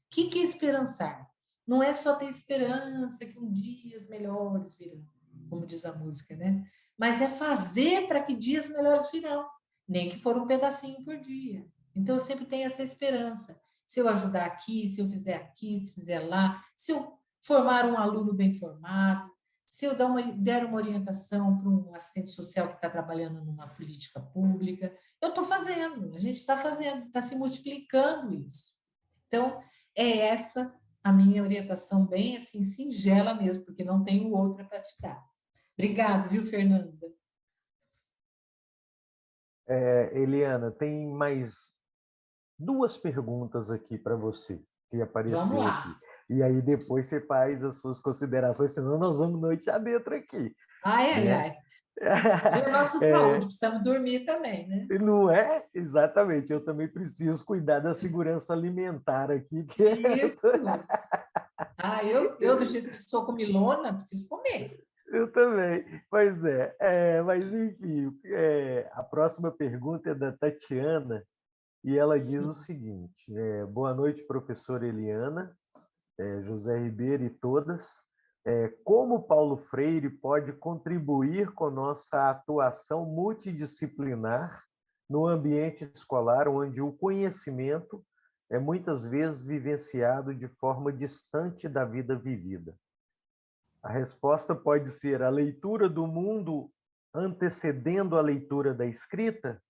O que é esperançar? Não é só ter esperança que um dia os melhores virão, como diz a música, né? Mas é fazer para que dias melhores virão, nem que for um pedacinho por dia. Então, eu sempre tenho essa esperança. Se eu ajudar aqui, se eu fizer aqui, se fizer lá, se eu formar um aluno bem formado, se eu der uma orientação para um assistente social que está trabalhando numa política pública, eu estou fazendo, a gente está fazendo, está se multiplicando isso. Então, é essa a minha orientação, bem assim, singela mesmo, porque não tenho outra para te dar. Obrigado, viu, Fernanda? Eliana, tem mais duas perguntas aqui para você, que Vamos apareceu aqui. lá. E aí depois você faz as suas considerações, senão nós vamos noite adentro aqui. Ai, ai, Né? ai. E a nossa saúde, precisamos dormir também, né? Não é? Exatamente. Eu também preciso cuidar da segurança alimentar aqui. Isso. Ah, eu do jeito que sou comilona, preciso comer. Eu também. Pois é. Mas, enfim, a próxima pergunta é da Tatiana, e ela diz o Sim. seguinte: boa noite, professora Eliana, José Ribeiro e todas. Como Paulo Freire pode contribuir com nossa atuação multidisciplinar no ambiente escolar, onde o conhecimento é muitas vezes vivenciado de forma distante da vida vivida? A resposta pode ser a leitura do mundo antecedendo a leitura da escrita?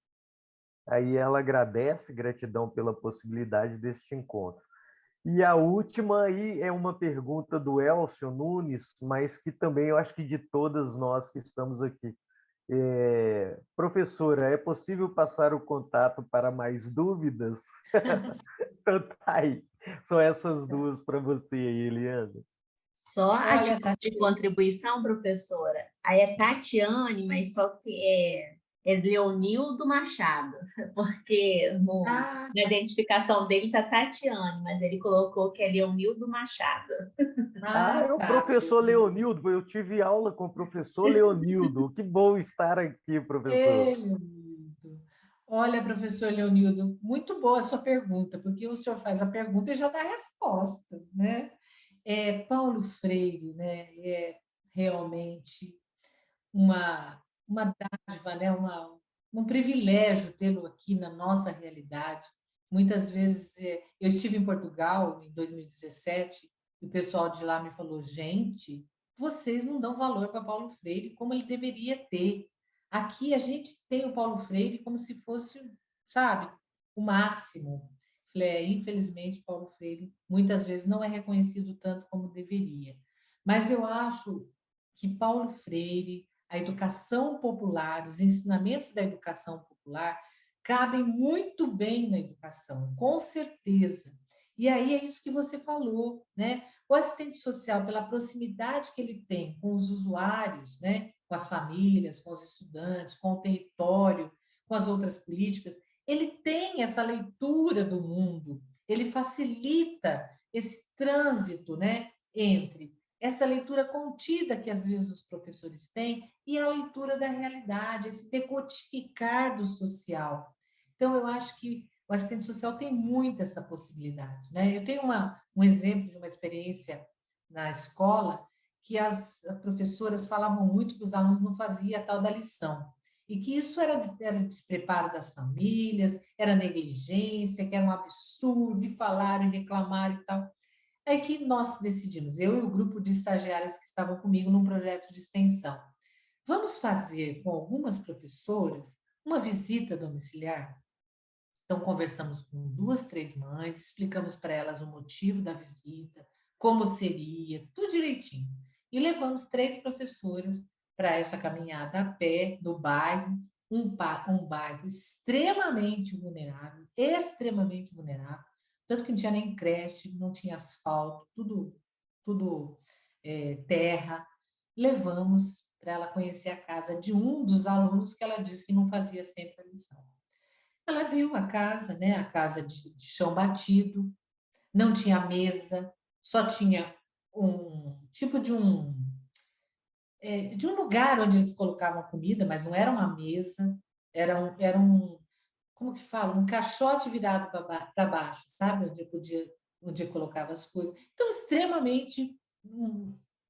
Aí ela agradece, gratidão pela possibilidade deste encontro. E a última aí é uma pergunta do Elcio Nunes, mas que também eu acho que de todas nós que estamos aqui. Professora, é possível passar o contato para mais dúvidas? Então tá aí. São essas duas para você aí, Eliana. Só a Olha, título de Tati, contribuição, professora, aí é Tatiane, mas só que é Leonildo Machado, porque na tá. identificação dele está Tatiane, mas ele colocou que é Leonildo Machado. É o Tá. professor Leonildo. Eu tive aula com o professor Leonildo. Que bom estar aqui, professor. Ei, Leonildo. Olha, professor Leonildo, muito boa a sua pergunta, porque o senhor faz a pergunta e já dá a resposta, né? Paulo Freire, né, é realmente uma dádiva, né, um privilégio tê-lo aqui na nossa realidade. Muitas vezes, eu estive em Portugal em 2017 e o pessoal de lá me falou, gente, vocês não dão valor para Paulo Freire como ele deveria ter. Aqui a gente tem o Paulo Freire como se fosse, sabe, o máximo. Falei, infelizmente, Paulo Freire muitas vezes não é reconhecido tanto como deveria. Mas eu acho que Paulo Freire, a educação popular, os ensinamentos da educação popular cabem muito bem na educação, com certeza. E aí é isso que você falou, né? O assistente social, pela proximidade que ele tem com os usuários, né? Com as famílias, com os estudantes, com o território, com as outras políticas, ele tem essa leitura do mundo, ele facilita esse trânsito, né? Entre essa leitura contida que às vezes os professores têm e a leitura da realidade, esse decodificar do social. Então, eu acho que o assistente social tem muito essa possibilidade, né? Eu tenho um exemplo de uma experiência na escola que as professoras falavam muito que os alunos não faziam a tal da lição. e que isso era despreparo das famílias, era negligência, que era um absurdo, e falar e reclamar e tal. É que nós decidimos, eu e o grupo de estagiárias que estavam comigo num projeto de extensão, vamos fazer com algumas professoras uma visita domiciliar? Então, conversamos com 2, 3 mães, explicamos para elas o motivo da visita, como seria, tudo direitinho. E levamos 3 professoras para essa caminhada a pé no bairro, um bairro extremamente vulnerável, tanto que não tinha nem creche, não tinha asfalto, tudo terra. Levamos para ela conhecer a casa de um dos alunos que ela disse que não fazia sempre a lição. Ela viu a casa, né? A casa de chão batido, não tinha mesa, só tinha um tipo de um lugar onde eles colocavam comida, mas não era uma mesa, era um, como que fala? Um caixote virado para baixo, sabe? Onde eu colocava as coisas. Então, extremamente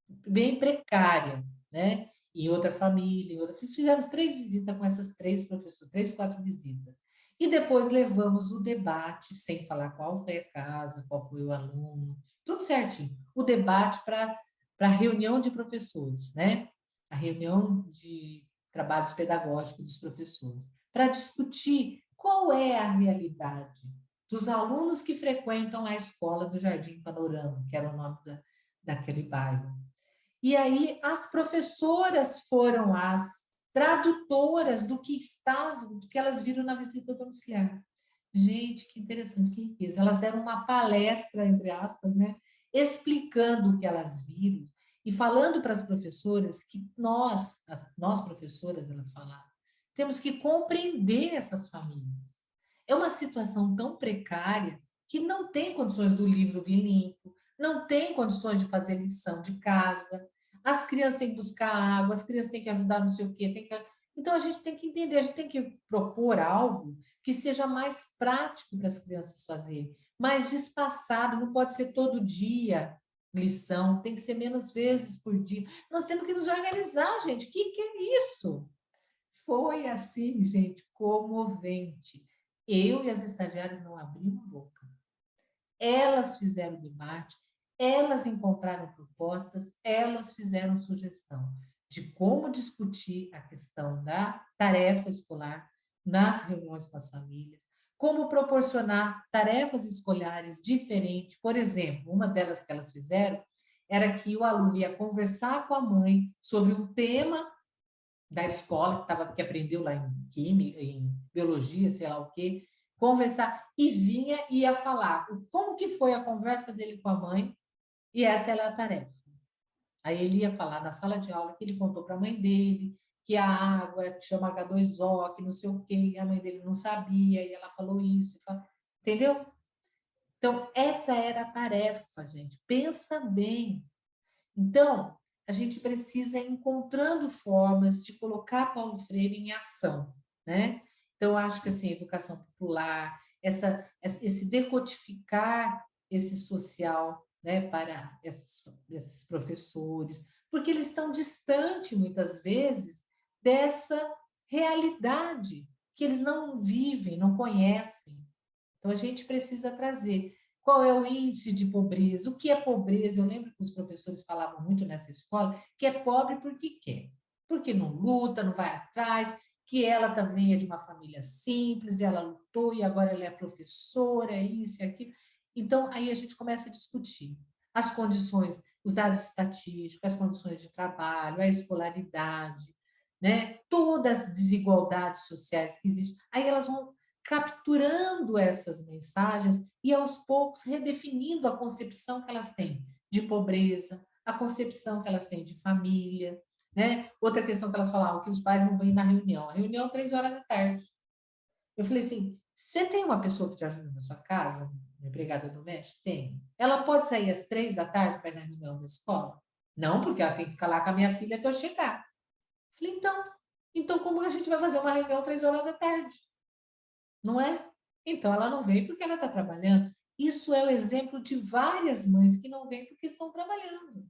bem precária, né? Em outra família, fizemos 3 visitas com essas 3 professoras, 3, 4 visitas. E depois levamos o debate, sem falar qual foi a casa, qual foi o aluno, tudo certinho. O debate para a reunião de professores, né? A reunião de trabalhos pedagógicos dos professores, para discutir qual é a realidade dos alunos que frequentam a escola do Jardim Panorama, que era o nome daquele bairro. E aí as professoras foram as tradutoras do que elas viram na visita domiciliar. Gente, que interessante, que riqueza. Elas deram uma palestra, entre aspas, né, explicando o que elas viram e falando para as professoras que nós professoras, elas falaram, temos que compreender essas famílias. É uma situação tão precária que não tem condições do livro vir limpo, não tem condições de fazer lição de casa, as crianças têm que buscar água, as crianças têm que ajudar não sei o quê. Então, a gente tem que entender, a gente tem que propor algo que seja mais prático para as crianças fazerem, mais despassado, não pode ser todo dia lição, tem que ser menos vezes por dia. Nós temos que nos organizar, gente. O que é isso? Foi assim, gente, comovente. Eu e as estagiárias não abrimos a boca. Elas fizeram debate, elas encontraram propostas, elas fizeram sugestão de como discutir a questão da tarefa escolar nas reuniões com as famílias, como proporcionar tarefas escolares diferentes. Por exemplo, uma delas que elas fizeram era que o aluno ia conversar com a mãe sobre um tema da escola, que aprendeu lá em química, em biologia, sei lá o quê, conversar, e ia falar como que foi a conversa dele com a mãe, e essa era a tarefa. Aí ele ia falar na sala de aula que ele contou para a mãe dele que a água chama H2O, que não sei o quê, e a mãe dele não sabia, e ela falou isso, entendeu? Então, essa era a tarefa, gente. Pensa bem. Então, a gente precisa ir encontrando formas de colocar Paulo Freire em ação, né? Então, acho que assim, educação popular, esse decodificar esse social, né, para esses professores, porque eles estão distantes, muitas vezes, dessa realidade que eles não vivem, não conhecem. Então, a gente precisa trazer. Qual é o índice de pobreza? O que é pobreza? Eu lembro que os professores falavam muito nessa escola que é pobre porque quer, porque não luta, não vai atrás, que ela também é de uma família simples, e ela lutou e agora ela é professora, isso e aquilo. Então, aí a gente começa a discutir as condições, os dados estatísticos, as condições de trabalho, a escolaridade, né? Todas as desigualdades sociais que existem. Aí elas vão capturando essas mensagens e, aos poucos, redefinindo a concepção que elas têm de pobreza, a concepção que elas têm de família, né? Outra questão que elas falavam, que os pais não vêm na reunião. A reunião 3 horas da tarde. Eu falei assim, você tem uma pessoa que te ajuda na sua casa, uma empregada doméstica? Tem. Ela pode sair às 3 da tarde para ir na reunião da escola? Não, porque ela tem que ficar lá com a minha filha até eu chegar. Eu falei, então como a gente vai fazer uma reunião 3 horas da tarde? Não é? Então, ela não vem porque ela está trabalhando. Isso é o exemplo de várias mães que não vêm porque estão trabalhando.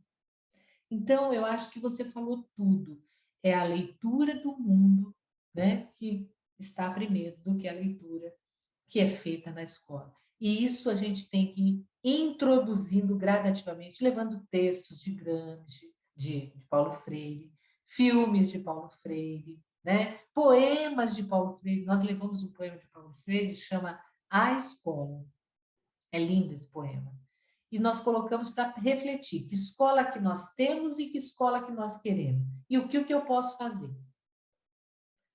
Então, eu acho que você falou tudo. É a leitura do mundo né, que está primeiro do que a leitura que é feita na escola. E isso a gente tem que ir introduzindo gradativamente, levando textos de Gramsci, de Paulo Freire, filmes de Paulo Freire, né? Poemas de Paulo Freire. Nós levamos um poema de Paulo Freire que chama A Escola. É lindo esse poema. E nós colocamos para refletir que escola que nós temos e que escola que nós queremos. E o que eu posso fazer.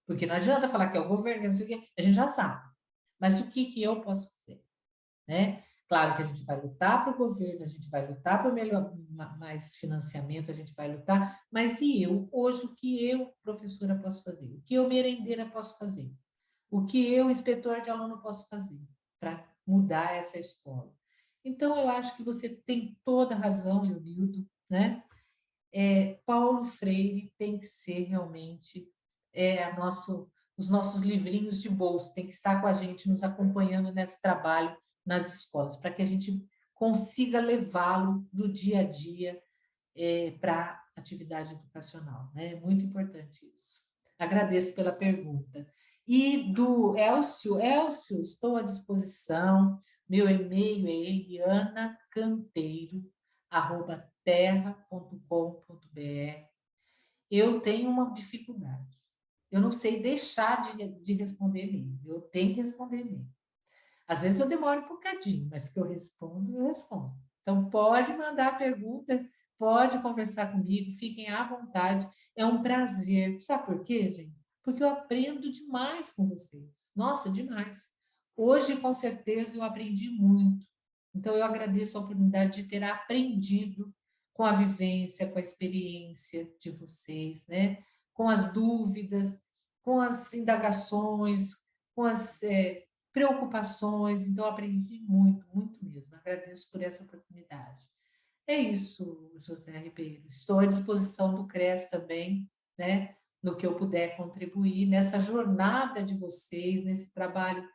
Porque não adianta falar que é o governo, que não sei o quê, a gente já sabe. Mas o que eu posso fazer? Né? Claro que a gente vai lutar para o governo, a gente vai lutar por melhor, mais financiamento, a gente vai lutar, mas e eu, hoje, o que eu, professora, posso fazer? O que eu, merendeira, posso fazer? O que eu, inspetor de aluno, posso fazer para mudar essa escola? Então, eu acho que você tem toda a razão, Leonildo, né? Paulo Freire tem que ser realmente os nossos livrinhos de bolso, tem que estar com a gente, nos acompanhando nesse trabalho nas escolas, para que a gente consiga levá-lo do dia a dia para a atividade educacional. Né? É muito importante isso. Agradeço pela pergunta. E do Elcio, estou à disposição, meu e-mail é elianacanteiro@terra.com.br. Eu tenho uma dificuldade. Eu não sei deixar de responder e-mail. Eu tenho que responder e-mail. Às vezes eu demoro um bocadinho, mas que eu respondo, eu respondo. Então, pode mandar pergunta, pode conversar comigo, fiquem à vontade. É um prazer. Sabe por quê, gente? Porque eu aprendo demais com vocês. Nossa, demais. Hoje, com certeza, eu aprendi muito. Então, eu agradeço a oportunidade de ter aprendido com a vivência, com a experiência de vocês, né? Com as dúvidas, com as indagações, com as preocupações. Então, eu aprendi muito, muito mesmo. Agradeço por essa oportunidade. É isso, José Ribeiro. Estou à disposição do CRES também, né? No que eu puder contribuir nessa jornada de vocês, nesse trabalho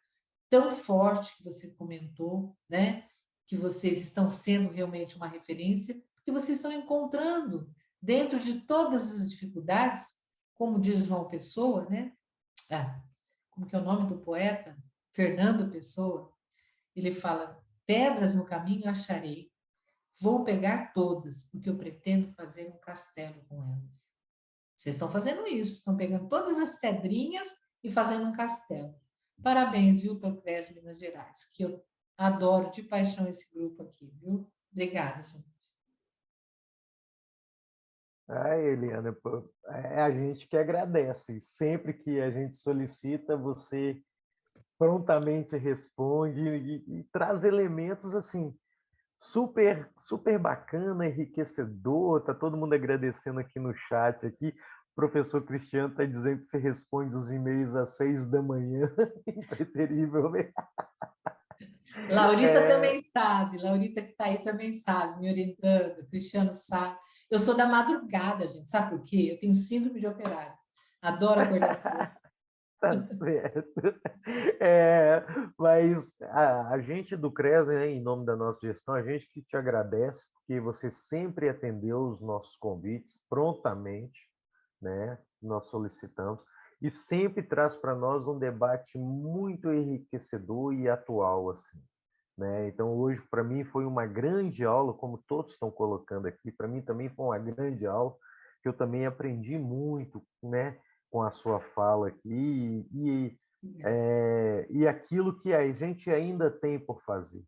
tão forte que você comentou, né? Que vocês estão sendo realmente uma referência, porque vocês estão encontrando, dentro de todas as dificuldades, como diz João Pessoa, né? Como que é o nome do poeta? Fernando Pessoa. Ele fala: pedras no caminho acharei, vou pegar todas, porque eu pretendo fazer um castelo com elas. Vocês estão fazendo isso, estão pegando todas as pedrinhas e fazendo um castelo. Parabéns, viu, pelo CRES Minas Gerais, que eu adoro de paixão esse grupo aqui, viu? Obrigada, gente. Eliana, pô, a gente que agradece. Sempre que a gente solicita, você prontamente responde e traz elementos assim super super bacana, enriquecedor. Tá todo mundo agradecendo aqui no chat aqui. O professor Cristiano está dizendo que você responde os e-mails às 6 da manhã, impreterível, né? Laurita também sabe, Laurita que está aí também sabe, me orientando, Cristiano sabe. Eu sou da madrugada, gente, sabe por quê? Eu tenho síndrome de operário. Adoro acordar cedo. Tá certo. Mas a gente do CRES, né, em nome da nossa gestão, a gente que te agradece, porque você sempre atendeu os nossos convites prontamente, né? Nós solicitamos, e sempre traz para nós um debate muito enriquecedor e atual, assim. Né? Então, hoje, para mim, foi uma grande aula, como todos estão colocando aqui, para mim também foi uma grande aula, que eu também aprendi muito, né, com a sua fala aqui, e aquilo que a gente ainda tem por fazer.